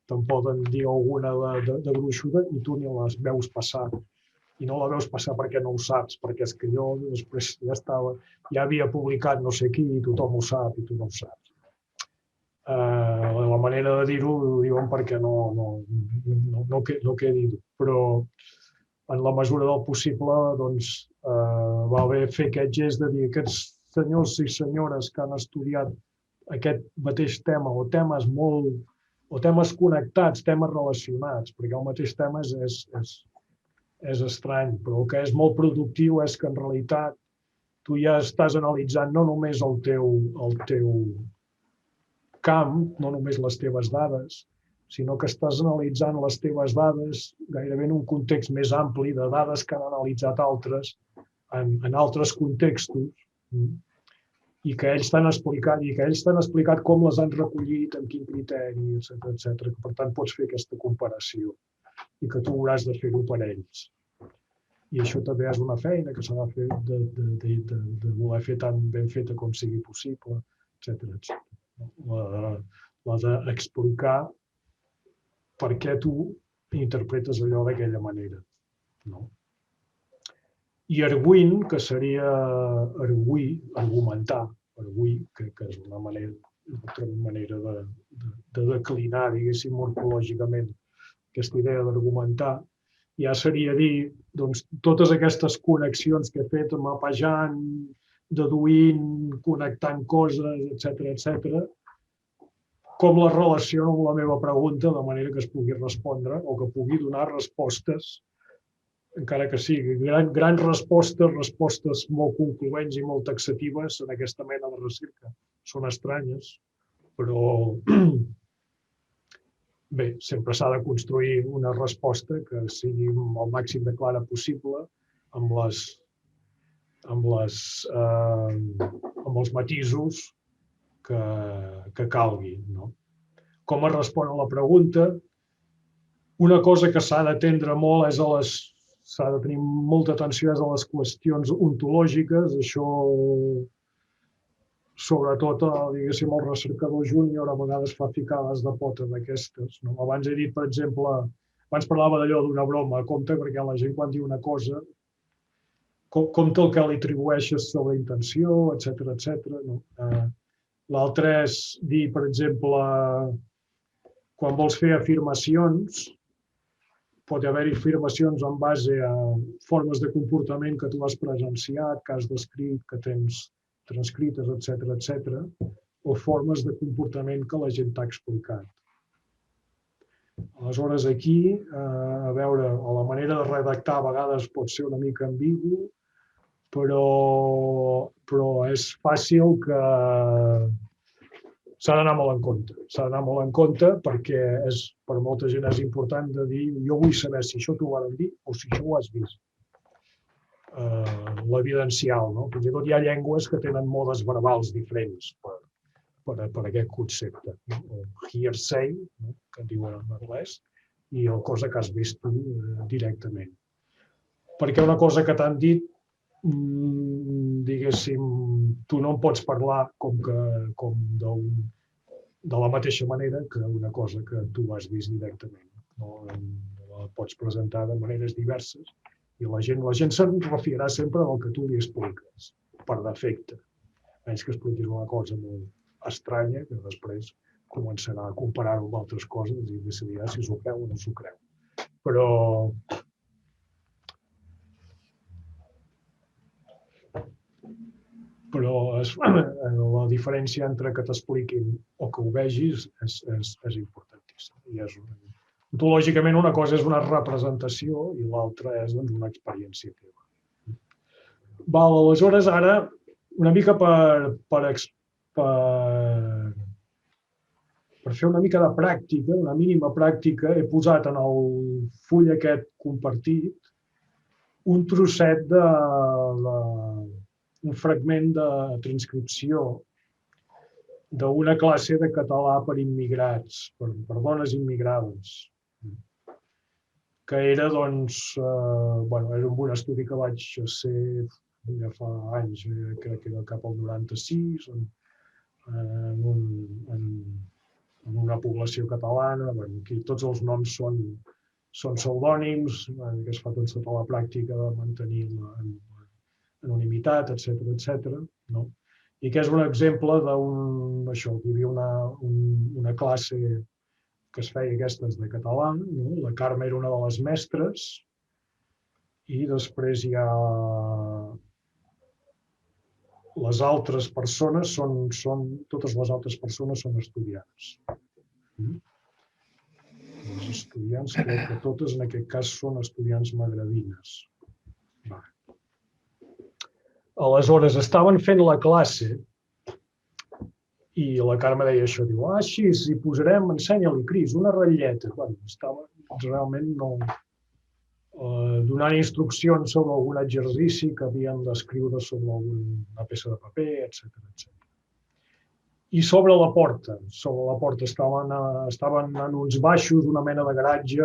te'n poden dir alguna de gruixuda i tu ni les veus passar. I no la veus passar perquè no ho saps, perquè és que jo després ja havia publicat no sé qui i tothom ho sap i tu no ho saps. La manera de dir-ho ho diuen perquè no quedi dur, però en la mesura del possible, doncs, va bé fer aquest gest de dir aquests senyors i senyores que han estudiat aquest mateix tema o temes connectats, temes relacionats, perquè el mateix tema és estrany, però el que és molt productiu és que en realitat tu ja estàs analitzant no només el teu camp, no només les teves dades, sinó que estàs analitzant les teves dades gairebé en un context més ampli de dades que han analitzat altres en altres contextos i que ells t'han explicat com les han recollit, amb quin criteri, etc. Per tant, pots fer aquesta comparació i que tu hauràs de fer-ho per ells. I això també és una feina que s'ha de fer, de voler fer tan ben feta com sigui possible, etc. La d'explicar per què tu interpretes allò d'aquella manera. I arguint, que seria argumentar, que és una manera de declinar, diguéssim, morfològicament aquesta idea d'argumentar, ja seria dir totes aquestes connexions que he fet mapejant, deduint, connectant coses, etc., com les relaciono amb la meva pregunta de manera que es pugui respondre o que pugui donar respostes, encara que sigui grans respostes molt concloents i molt taxatives en aquesta mena de recerca. Són estranyes, però bé, sempre s'ha de construir una resposta que sigui el màxim de clara possible amb els matisos que calgui. Com es respon a la pregunta? Una cosa que s'ha d'atendre molt s'ha de tenir molta atenció a les qüestions ontològiques. Això, sobretot, diguéssim, el recercador júnior a vegades fa ficades de pota d'aquestes. Abans he dit, per exemple, abans parlava d'allò d'una broma, compte, perquè la gent quan diu una cosa compta el que li atribueixes sobre intenció, etc. L'altre és dir, per exemple, quan vols fer afirmacions, pot haver-hi afirmacions en base a formes de comportament que tu has presenciat, que has descrit, que tens transcrites, etc., o formes de comportament que la gent t'ha explicat. Aleshores, aquí, a veure, la manera de redactar a vegades pot ser una mica ambigu, però és fàcil que s'ha d'anar molt en compte. S'ha d'anar molt en compte perquè per molta gent és important de dir jo vull saber si això t'ho van dir o si això ho has vist. L'evidencial, no? Fins i tot hi ha llengües que tenen modes verbals diferents per aquest concepte. El hearsay, que diuen en anglès, i el cosa que has vist tu directament. Perquè una cosa que t'han dit, diguéssim, tu no en pots parlar com de la mateixa manera que una cosa que tu has vist directament. No la pots presentar de maneres diverses i la gent se'n refiarà sempre del que tu li expliques, per defecte. A menys que expliquis una cosa molt estranya que després començarà a comparar-ho amb altres coses i decidirà si s'ho creu o no s'ho creu. Però la diferència entre que t'expliquin o que ho vegis és importantíssima. Ontològicament una cosa és una representació i l'altra és una experiència teva. Aleshores, ara, una mica per fer una mica de pràctica, una mínima pràctica, he posat en el full aquest compartit un trosset un fragment de transcripció d'una classe de català per immigrats, per dones immigrades, que era, doncs, era un estudi que vaig fer ja fa anys, crec que era cap al 96, en una població catalana. Aquí tots els noms són pseudònims, que es fa tot sota la pràctica de mantenir anonimitat, etc. I que és un exemple d'això, hi havia una classe que es feia aquestes de català, la Carme era una de les mestres, i després hi ha les altres persones, totes les altres persones són estudiants. Les estudiants, crec que totes en aquest cas són estudiants magrebines. Aleshores, estaven fent la classe i la Carme deia això, diu, així, si posarem, ensenya-li, Cris, una ratlleta. Estava realment donant instruccions sobre algun exercici que havien d'escriure sobre alguna peça de paper, etc. I sobre la porta estaven en uns baixos, una mena de garatge,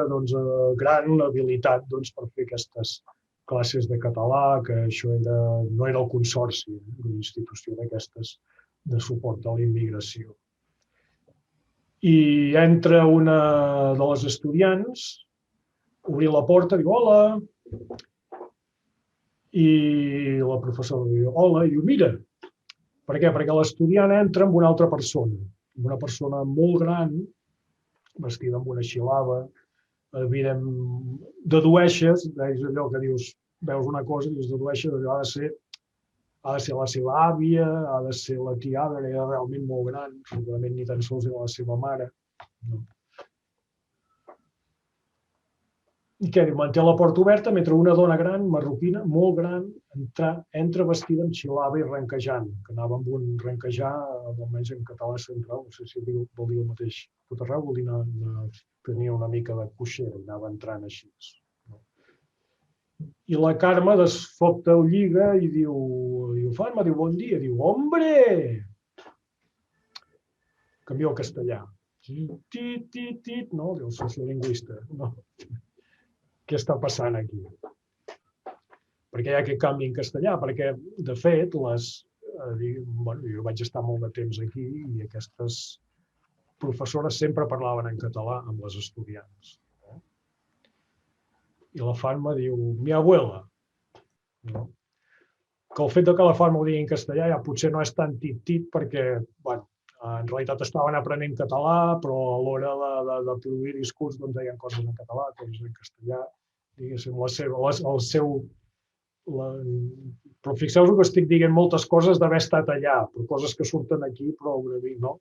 gran habilitat per fer aquestes classes de català, que això no era el consorci, una institució d'aquestes de suport a la immigració. I entra una de les estudiants, obrir la porta, diu, hola, i la professora diu, hola, i diu, mira, per què? Perquè l'estudiant entra amb una altra persona molt gran, vestida amb una xilava, dedueixes, és allò que dius, veus una cosa i dedueixes, allò ha de ser la seva àvia, ha de ser la tiada, que era realment molt gran, segurament ni tan sols era la seva mare. I què? Manté la porta oberta mentre una dona gran, marroquina, molt gran, entra vestida amb xilava i renquejant, que anava amb un renquejar, almenys en català central, no sé si vol dir el mateix tot arreu, vol dir tenia una mica de coixera, anava entrant així. I la Carme de sobte ho lliga i diu, Farma, diu, bon dia, diu, hombre! Canvia al castellà. No, diu el sociolingüista, no. Què està passant aquí? Per què hi ha aquest canvi en castellà? Perquè, de fet, jo vaig estar molt de temps aquí i aquestes professores sempre parlaven en català amb les estudiants. I la Farma diu, mi abuela. Que el fet que la Farma ho digui en castellà ja potser no és tan tit-tit perquè En realitat estaven aprenent català, però a l'hora de produir discurs doncs deien coses en català, coses en castellà, diguéssim, però fixeu-vos que estic dient moltes coses d'haver estat allà, però coses que surten aquí, però una mica, no?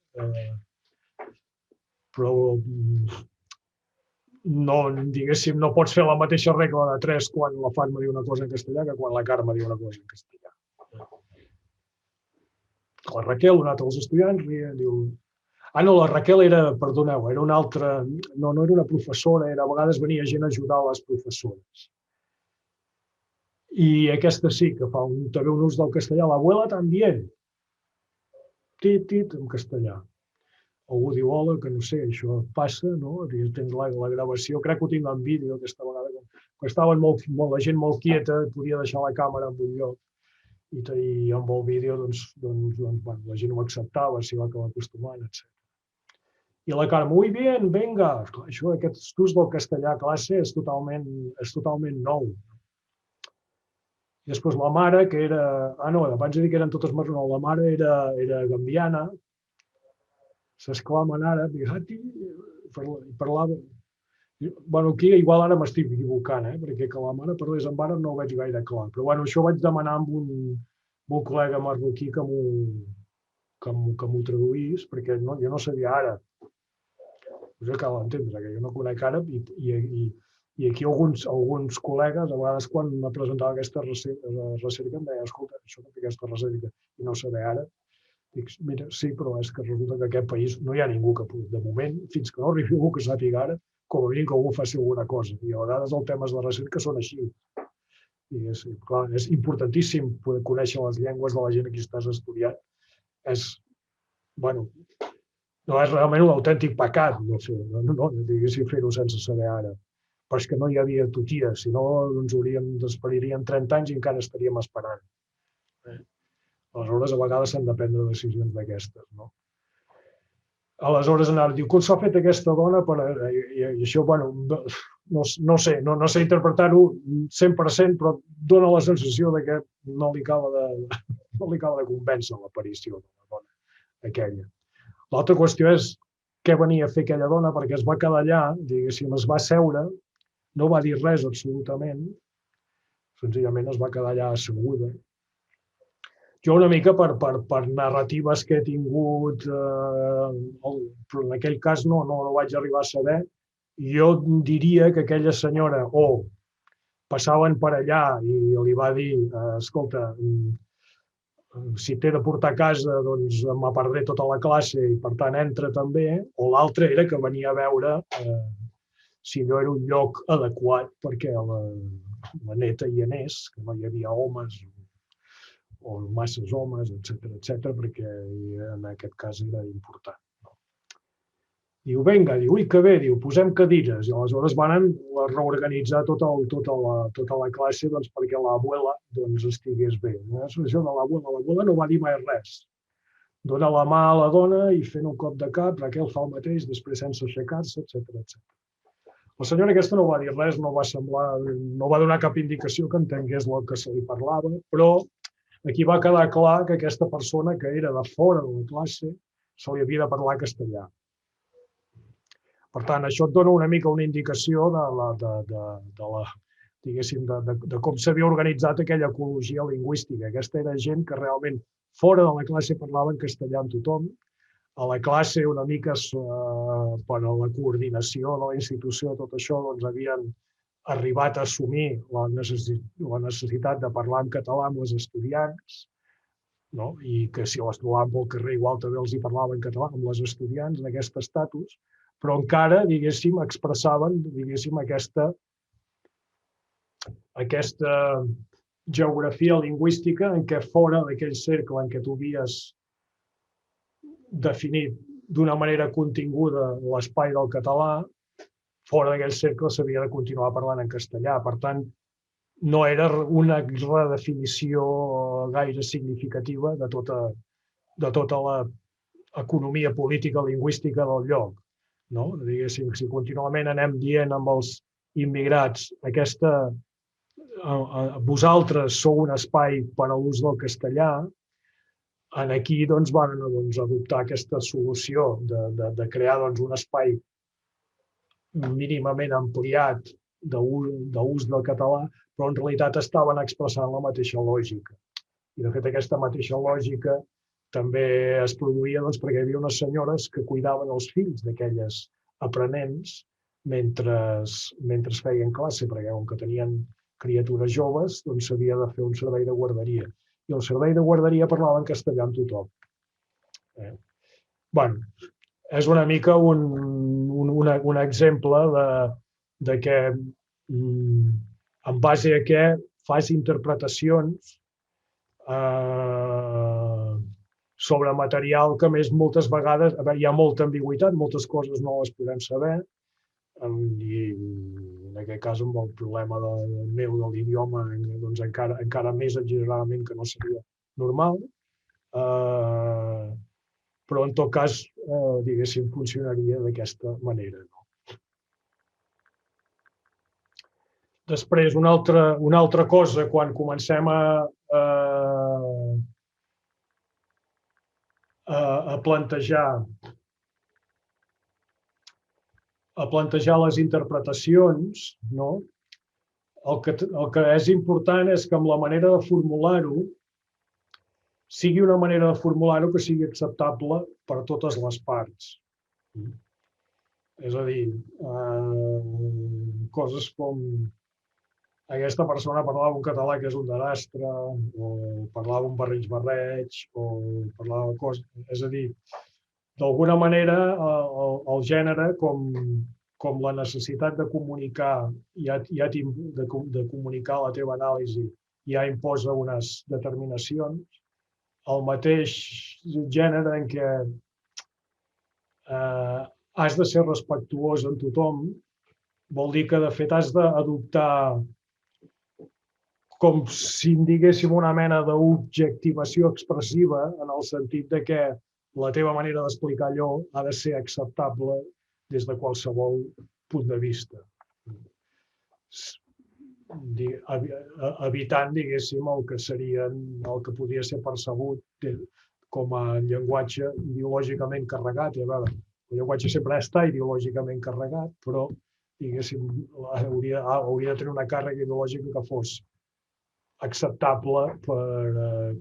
Però no, diguéssim, no pots fer la mateixa regla de 3 quan la Fatma diu una cosa en castellà que quan la Carme diu una cosa en castellà. La Raquel, un altre dels estudiants, diu... Ah, no, la Raquel era, perdoneu, era una altra... No era una professora, a vegades venia gent a ajudar les professores. I aquesta sí, que fa també un ús del castellà. L'abuela també. Tit, en castellà. Algú diu, hola, que no sé, això passa, no? Tens la gravació, crec que ho tinc en vídeo aquesta vegada, quan estaven la gent molt quieta, podia deixar la càmera en un lloc i amb el vídeo doncs, la gent ho acceptava, s'hi va acabar acostumant, etc. I la Carme, muy bien, venga. Això, aquest ús del castellà a classe és totalment nou. I després la mare, que era... Ah, no, abans de dir que eren totes marrones, la mare era gambiana, s'exclamen àrab, i parlava... Bueno, aquí igual ara m'estic equivocant, perquè que la mare parlés en àrab no ho veig gaire clar. Però bueno, això ho vaig demanar amb un col·lega marroquí que m'ho traduís, perquè jo no sabia àrab. Això cal entendre, que jo no conec àrab i aquí alguns col·legues, a vegades quan me presentava aquesta recerca, em deien, escolta, això no té aquesta recerca i no saber àrab. Dic, mira, sí, però és que resulta que en aquest país no hi ha ningú que, de moment, fins que no arribi algú que sàpiga àrab, com a mínim que algú faci alguna cosa. I a vegades els temes de recerca són així. I clar, és importantíssim poder conèixer les llengües de la gent a qui estàs estudiant. No és realment un autèntic pecat diguéssim fer-ho sense saber àrab. Però és que no hi havia tutia, si no ens esperaríem 30 anys i encara estaríem esperant. Aleshores, a vegades s'han de prendre decisions d'aquestes, no? Aleshores, diu, com s'ha fet aquesta dona i això, bueno, no sé interpretar-ho 100%, però dona la sensació que no li acaba de convèncer l'aparició de la dona aquella. L'altra qüestió és què venia a fer aquella dona, perquè es va quedar allà, diguéssim, es va seure, no va dir res absolutament, senzillament es va quedar allà asseguda. Jo una mica per narratives que he tingut, però en aquell cas no ho vaig arribar a saber, jo diria que aquella senyora passaven per allà i li va dir, escolta, si t'he de portar a casa, doncs m'aperdré tota la classe i per tant entra també, o l'altra era que venia a veure si no era un lloc adequat perquè la neta hi anés, que no hi havia homes o masses homes, etc., perquè en aquest cas era important. Diu, vinga, ui, que bé, posem cadires. I aleshores van reorganitzar tota la classe perquè l'abuela estigués bé. Això de l'abuela no va dir mai res. Dona la mà a la dona i fent un cop de cap, Raquel fa el mateix, després sense aixecar-se, etc. La senyora aquesta no va dir res, no va donar cap indicació que entengués el que se li parlava, però aquí va quedar clar que aquesta persona que era de fora de la classe se li havia de parlar castellà. Per tant, això et dona una mica una indicació de com s'havia organitzat aquella ecologia lingüística. Aquesta era gent que realment fora de la classe parlava en castellà amb tothom. A la classe, una mica per a la coordinació de la institució, tot això, havien arribat a assumir la necessitat de parlar en català amb els estudiants, i que si les trobaven pel carrer igual també els hi parlaven en català amb les estudiants en aquest estatus, però encara, diguéssim, expressaven, diguéssim, aquesta geografia lingüística en què fora d'aquell cercle en què tu havies definit d'una manera continguda l'espai del català, fora d'aquell cercle s'havia de continuar parlant en castellà. Per tant, no era una redefinició gaire significativa de tota l'economia política lingüística del lloc. Diguéssim, si contínuament anem dient amb els immigrats vosaltres sou un espai per a l'ús del castellà, Aquí van adoptar aquesta solució de crear un espai mínimament ampliat d'ús del català, però en realitat estaven expressant la mateixa lògica. I, de fet, aquesta mateixa lògica també es produïa perquè hi havia unes senyores que cuidaven els fills d'aquelles aprenents mentre feien classe, perquè com que tenien criatures joves, s'havia de fer un servei de guarderia. I el servei de guarderia parlava en castellà amb tothom. És una mica un exemple de que en base a què fas interpretacions sobre material que més moltes vegades hi ha molta ambigüitat, moltes coses no les podem saber, i en aquest cas amb el problema meu de l'idioma encara més exageradament que no seria normal, però en tot cas, diguéssim, funcionaria d'aquesta manera. Després, una altra cosa, quan comencem a plantejar les interpretacions, el que és important és que amb la manera de formular-ho sigui una manera de formular-ho que sigui acceptable per totes les parts. És a dir, coses com aquesta persona parlava un català que és un desastre, o parlava un barreig, o parlava de coses... És a dir, d'alguna manera, el gènere, com la necessitat de comunicar, de comunicar la teva anàlisi, ja imposa unes determinacions, el mateix gènere en què has de ser respectuós amb tothom, vol dir que, de fet, has d'adoptar com si en diguéssim una mena d'objectivació expressiva, en el sentit de que la teva manera d'explicar allò ha de ser acceptable des de qualsevol punt de vista. Evitant, diguéssim, el que podria ser percebut com a llenguatge ideològicament carregat. El llenguatge sempre està ideològicament carregat, però, diguéssim, hauria de tenir una càrrega ideològica que fos acceptable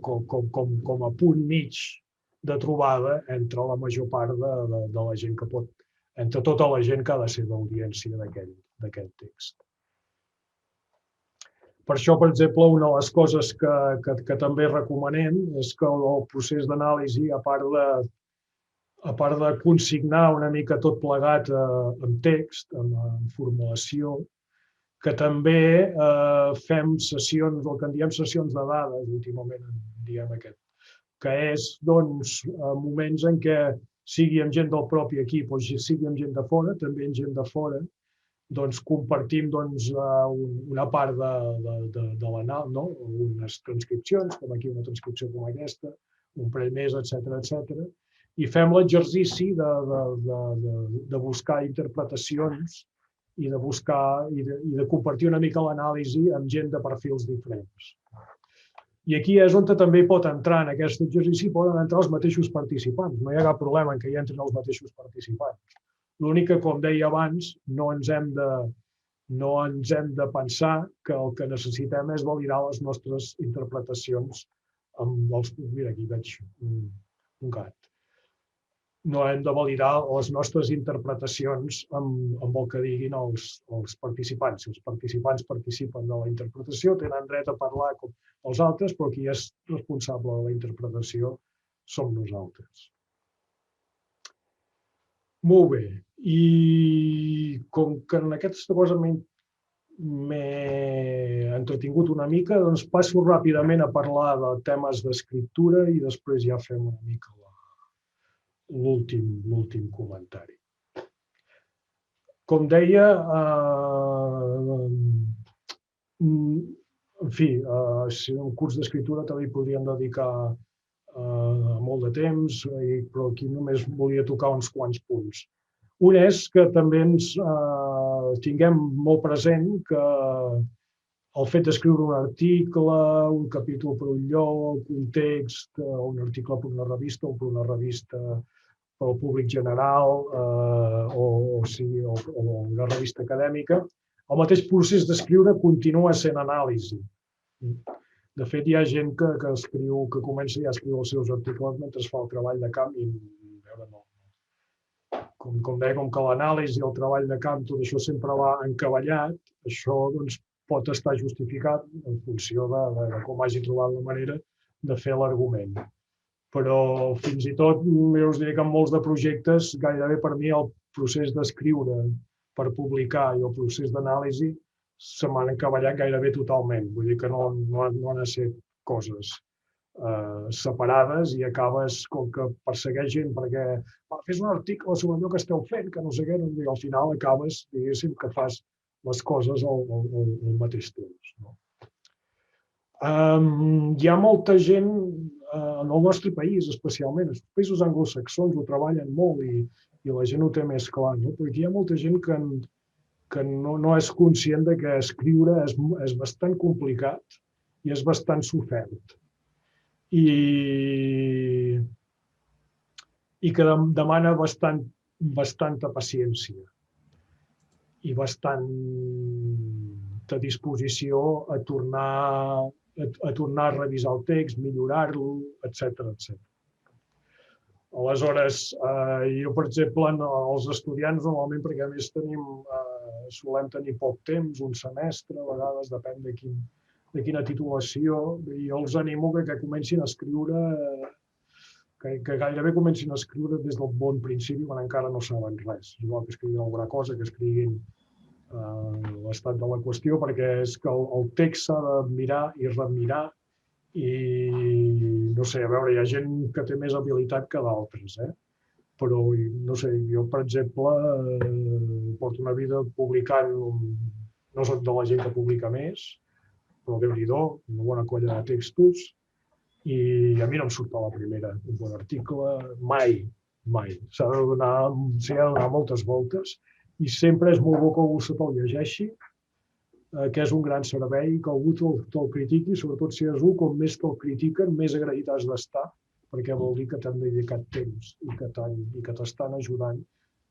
com a punt mig de trobada entre la major part de la gent que pot, entre tota la gent que ha de ser d'audiència d'aquell text. Per això, per exemple, una de les coses que també recomanem és que el procés d'anàlisi, a part de consignar una mica tot plegat en text, en formulació, que també fem sessions, el que en diem sessions de dades, últimament en diem aquest, que és moments en què sigui amb gent del propi equip o sigui amb gent de fora, també amb gent de fora, compartim una part de l'anàlisi, unes transcripcions, com aquí una transcripció com aquesta, un parell més, etc. I fem l'exercici de buscar interpretacions i de compartir una mica l'anàlisi amb gent de perfils diferents. I aquí és on també pot entrar en aquest exercici, poden entrar els mateixos participants. No hi ha cap problema en que hi entrin els mateixos participants. L'únic que, com deia abans, no ens hem de pensar que el que necessitem és validar les nostres interpretacions amb els... Mira, aquí veig un gat. No hem de validar les nostres interpretacions amb el que diguin els participants. Si els participants participen de la interpretació, tenen dret a parlar com els altres, però qui és responsable de la interpretació som nosaltres. Molt bé. I com que en aquesta cosa m'he entretingut una mica, doncs passo ràpidament a parlar de temes d'escriptura i després ja fem una mica l'últim comentari. Com deia, en fi, si un curs d'escriptura també hi podríem dedicar molt de temps, però aquí només volia tocar uns quants punts. Un és que també ens tinguem molt present que el fet d'escriure un article, un capítol per un lloc, un text, un article per una revista o per una revista per al públic general o una revista acadèmica, el mateix procés d'escriure continua sent anàlisi. De fet, hi ha gent que comença ja a escriure els seus articles mentre fa el treball de camp i com deia, com que l'anàlisi i el treball de camp, tot això sempre va encavallat, això pot estar justificat en funció de com hagi trobat la manera de fer l'argument. Però fins i tot, jo us diré que en molts de projectes, gairebé per mi el procés d'escriure per publicar i el procés d'anàlisi se m'han encavallat gairebé totalment. Vull dir que no han de ser coses separades i acabes com que persegueix gent perquè fes un article sobre allò que esteu fent, que no sé què, i al final acabes, diguéssim, que fas les coses al mateix temps. Hi ha molta gent en el nostre país, especialment, els països anglosaxons ho treballen molt i la gent ho té més clar, perquè hi ha molta gent que no és conscient de que escriure és bastant complicat i és bastant sofert. I que demana bastanta paciència i bastanta disposició a tornar a revisar el text, millorar-lo, etc. Aleshores, jo, per exemple, els estudiants normalment, perquè a més solem tenir poc temps, un semestre, a vegades depèn de quina titulació, i jo els animo que comencin a escriure, que gairebé comencin a escriure des del bon principi quan encara no saben res. És igual que escriguin alguna cosa, que escriguin l'estat de la qüestió, perquè és que el text s'ha de mirar i remirar i, no sé, a veure, hi ha gent que té més habilitat que d'altres, però, no sé, jo, per exemple, porto una vida publicant, no soc de la gent que publica més, però Déu-n'hi-do, una bona colla de textos, i a mi no em surt a la primera un bon article, mai. S'ha de donar moltes voltes i sempre és molt bo que algú se te'l llegeixi, que és un gran servei, que algú te'l critiqui, sobretot si és un, com més te'l critiquen, més agraït has d'estar, perquè vol dir que t'han dedicat temps i que t'estan ajudant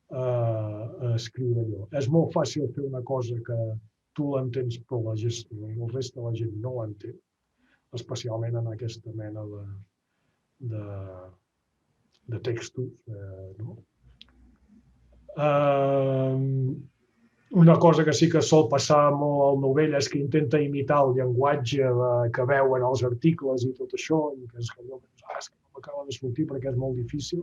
a escriure allò. És molt fàcil fer una cosa que tu l'entens, però el reste de la gent no l'entén, especialment en aquesta mena de textos. Una cosa que sí que sol passar molt al novell és que intenta imitar el llenguatge que veuen els articles i tot això, i que és que allò és que no m'acaba de sortir perquè és molt difícil.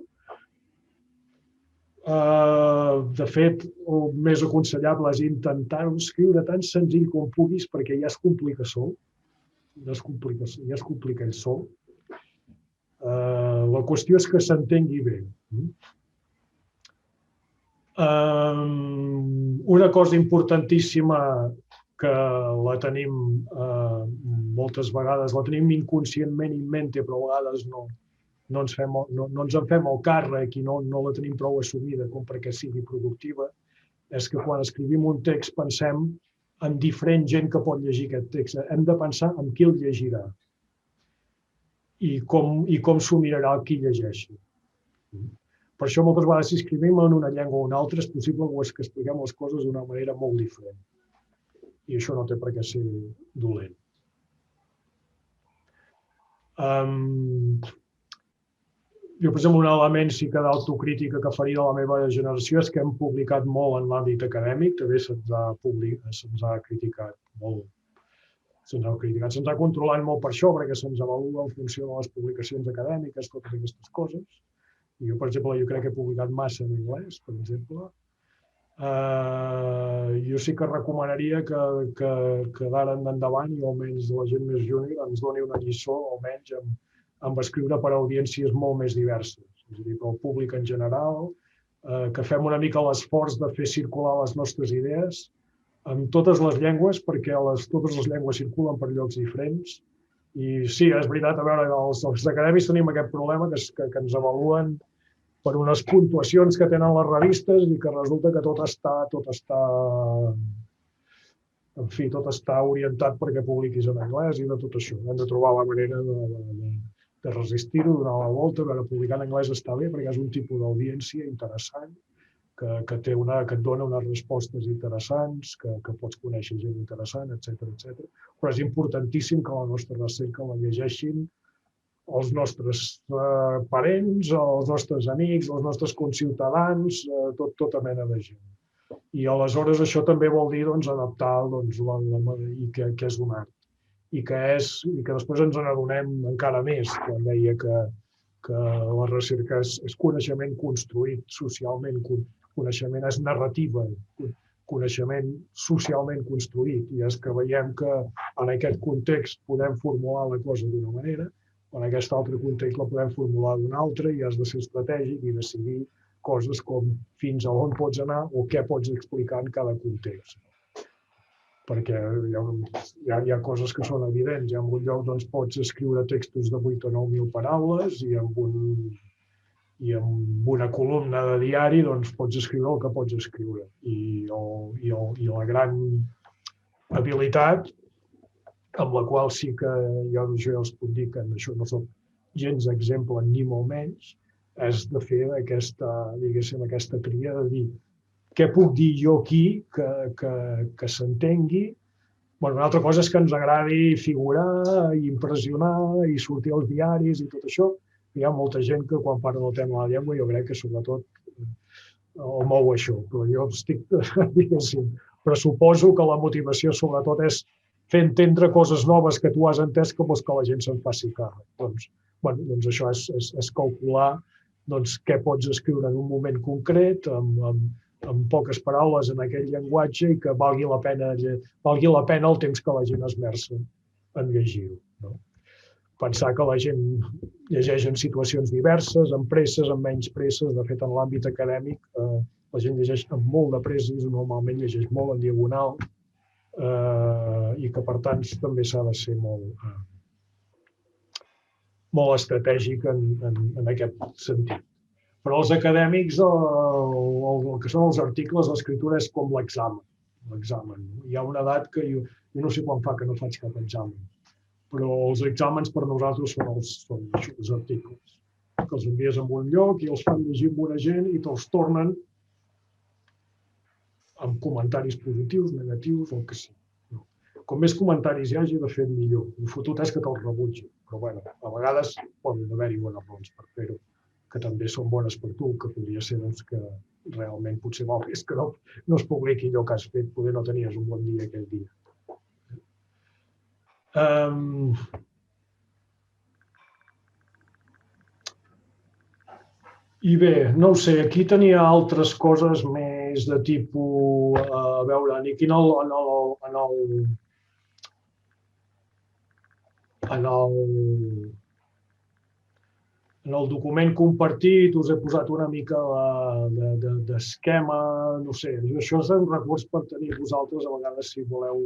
De fet, el més aconsellable és intentar-ho escriure tan senzill com puguis perquè ja es complica sol. Ja es complica ell sol. La qüestió és que s'entengui bé. Una cosa importantíssima que la tenim moltes vegades, la tenim inconscientment in mente, però a vegades no ens en fem el càrrec i no la tenim prou assumida com perquè sigui productiva, és que quan escrivim un text pensem en diferent gent que pot llegir aquest text. Hem de pensar en qui el llegirà i com s'ho mirarà el qui llegeixi. Per això moltes vegades si escrivim en una llengua o una altra és possible que expliquem les coses d'una manera molt diferent. I això no té per què ser dolent. Jo, per exemple, un element sí que d'autocrítica que faria de la meva generació és que hem publicat molt en l'àmbit acadèmic, també se'ns ha criticat molt. Se'ns ha controlat molt per això, perquè se'ns avalua en funció de les publicacions acadèmiques, totes aquestes coses. Jo, per exemple, jo crec que he publicat massa en anglès, per exemple. Jo sí que recomanaria que d'ara endavant, i almenys la gent més júnior, ens doni una lliçó, almenys amb escriure per a audiències molt més diverses. És a dir, pel públic en general, que fem una mica l'esforç de fer circular les nostres idees en totes les llengües, perquè totes les llengües circulen per llocs diferents. I sí, és veritat, a veure, els acadèmics tenim aquest problema que ens avaluen per unes puntuacions que tenen les revistes i que resulta que tot està en fi, tot està orientat perquè publiquis en anglès i de tot això. Hem de trobar la manera de resistir-ho, donar la volta, a veure, publicar en anglès està bé perquè és un tipus d'audiència interessant, que et dona unes respostes interessants, que pots conèixer gent interessant, etc. Però és importantíssim que la nostra recerca la llegeixin els nostres parents, els nostres amics, els nostres conciutadans, tota mena de gent. I aleshores això també vol dir adaptar i que és un art. I que després ens n'adonem encara més, quan deia que la recerca és coneixement construït socialment, coneixement és narrativa, coneixement socialment construït, i és que veiem que en aquest context podem formular la cosa d'una manera, en aquest altre context la podem formular d'una altra, i has de ser estratègic i decidir coses com fins a on pots anar o què pots explicar en cada context. Perquè hi ha coses que són evidents. En un lloc pots escriure textos de 8 o 9.000 paraules i amb una columna de diari pots escriure el que pots escriure. I la gran habilitat, amb la qual sí que jo ja els puc dir que en això no soc gens exemple ni molt menys, és de fer aquesta tria de dir què puc dir jo aquí que s'entengui. Una altra cosa és que ens agradi figurar i impressionar i sortir als diaris i tot això. Hi ha molta gent que quan parla del tema de la llengua jo crec que sobretot el mou això, però jo estic, diguéssim, però suposo que la motivació sobretot és fer entendre coses noves que tu has entès que vols que la gent se'n faci càrrec. Doncs això és calcular què pots escriure en un moment concret, amb poques paraules en aquell llenguatge i que valgui la pena el temps que la gent esmerça en llegir-ho. Pensar que la gent llegeix en situacions diverses, amb presses, amb menys presses. De fet, en l'àmbit acadèmic, la gent llegeix amb molt de presses, normalment llegeix molt en diagonal, i que, per tant, també s'ha de ser molt estratègic en aquest sentit. Però els acadèmics, el que són els articles, l'escriptura és com l'examen. Hi ha una edat que jo no sé quan fa que no faig cap examen, però els exàmens per nosaltres són els articles, que els envies en un lloc i els fan llegir amb una gent i te'ls tornen amb comentaris positius, negatius, el que sigui. Com més comentaris hi hagi, de fet, millor. El fotut és que te'ls rebutgin, però a vegades poden haver-hi bones raons per fer-ho, que també són bones per tu, que podria ser que realment potser val més que no es publiqui allò que has fet, poder no tenies un bon dia aquell dia. I bé, no ho sé, aquí tenia altres coses més de tipus, a veure, aquí en el document compartit us he posat una mica d'esquema, no sé, això és un recurs per tenir vosaltres a vegades si voleu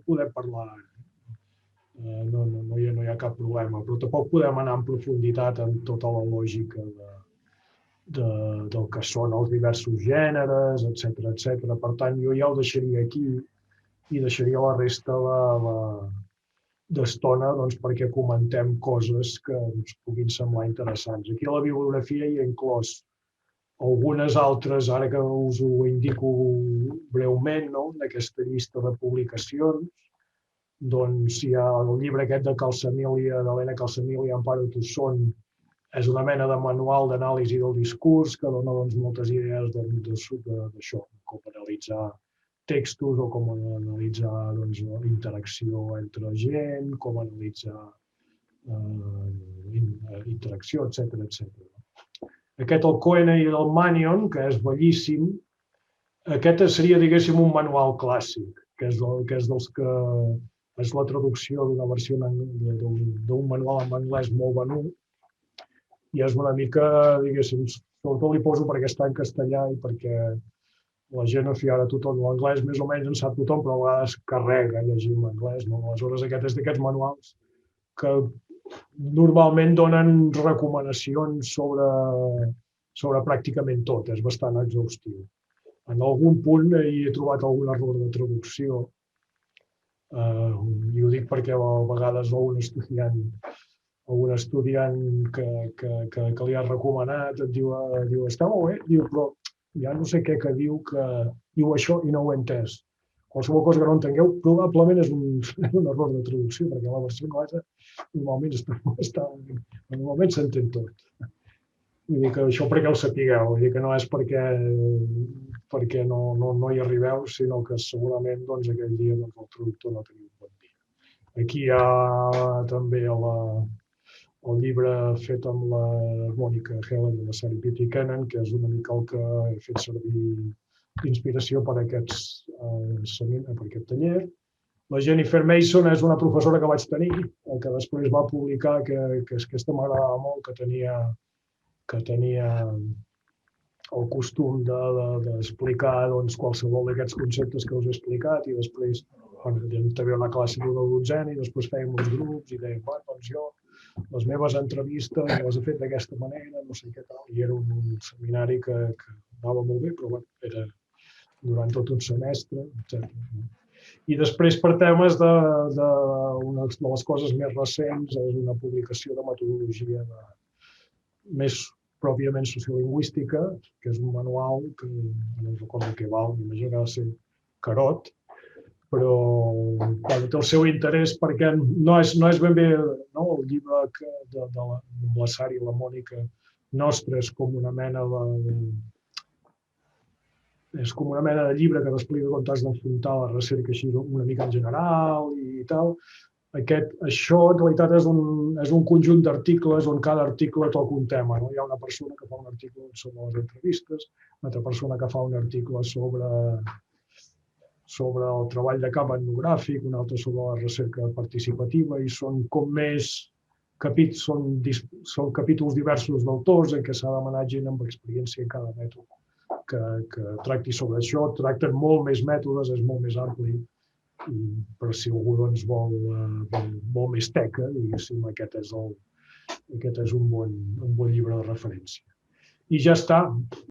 poder parlar. No hi ha cap problema, però tampoc podem anar en profunditat en tota la lògica del que són els diversos gèneres, etc. Per tant, jo ja ho deixaria aquí i deixaria la resta d'estona perquè comentem coses que ens puguin semblar interessants. Aquí a la bibliografia hi ha inclòs algunes altres, ara que us ho indico breument, d'aquesta llista de publicacions. Doncs hi ha el llibre aquest d'Helena Calsamiglia, Amparo Tusson, és una mena de manual d'anàlisi del discurs que dona moltes idees d'això, com analitzar textos o com analitzar la interacció entre gent, com analitzar interacció, etc. Aquest, el Cohen i el Mannion, que és bellíssim, aquest seria, diguéssim, un manual clàssic, que és dels que és la traducció d'una versió d'un manual en anglès molt venut, i és una mica, diguéssim, sobretot li poso perquè està en castellà i perquè la gent a fiar a tothom. L'anglès més o menys en sap tothom, però a vegades carrega llegir en anglès. Aleshores, aquest és d'aquests manuals que normalment donen recomanacions sobre pràcticament tot, és bastant exhaustiu. En algun punt hi he trobat algun error de traducció, I ho dic perquè a vegades algun estudiant que li has recomanat et diu, està molt bé, diu, però ja no sé què que diu això i no ho he entès. Qualsevol cosa que no entengueu probablement és un error de traducció, perquè la versió anglesa normalment s'entén tot. Vull dir que això perquè ho sapigueu, vull dir que no és perquè no hi arribeu, sinó que segurament aquell dia el traductor no tenia un bon dia. Aquí hi ha també el llibre fet amb la Mònica Heller i la Sari Pietikäinen, que és una mica el que he fet servir d'inspiració per aquest taller. La Jennifer Mason és una professora que vaig tenir, que després va publicar, que aquesta m'agradava molt, que tenia el costum d'explicar qualsevol d'aquests conceptes que us he explicat i després també una classe d'una dotzena i després fèiem uns grups i dèiem, jo les meves entrevistes les he fet d'aquesta manera, no sé què tal, i era un seminari que anava molt bé, però era durant tot un semestre, etc. I després, per temes una de les coses més recents, és una publicació de metodologia més pròpiament sociolingüística, que és un manual que no recordo què val, m'imagino que ha de ser Carot, però té el seu interès perquè no és ben bé el llibre de la Sari i la Mònica nostre, és com una mena de llibre que t'explica com t'has d'enfrontar a la recerca així una mica en general i tal. Això en realitat és un conjunt d'articles on cada article toca un tema. Hi ha una persona que fa un article sobre les entrevistes, una altra persona que fa un article sobre el treball de camp etnogràfic, una altra sobre la recerca participativa, i són com més són capítols diversos d'autors en què s'ha demanat gent amb experiència en cada mètode que tracti sobre això. Tracten molt més mètodes, és molt més ampli, però si algú vol més teca, diguéssim, aquest és un bon llibre de referència. I ja està.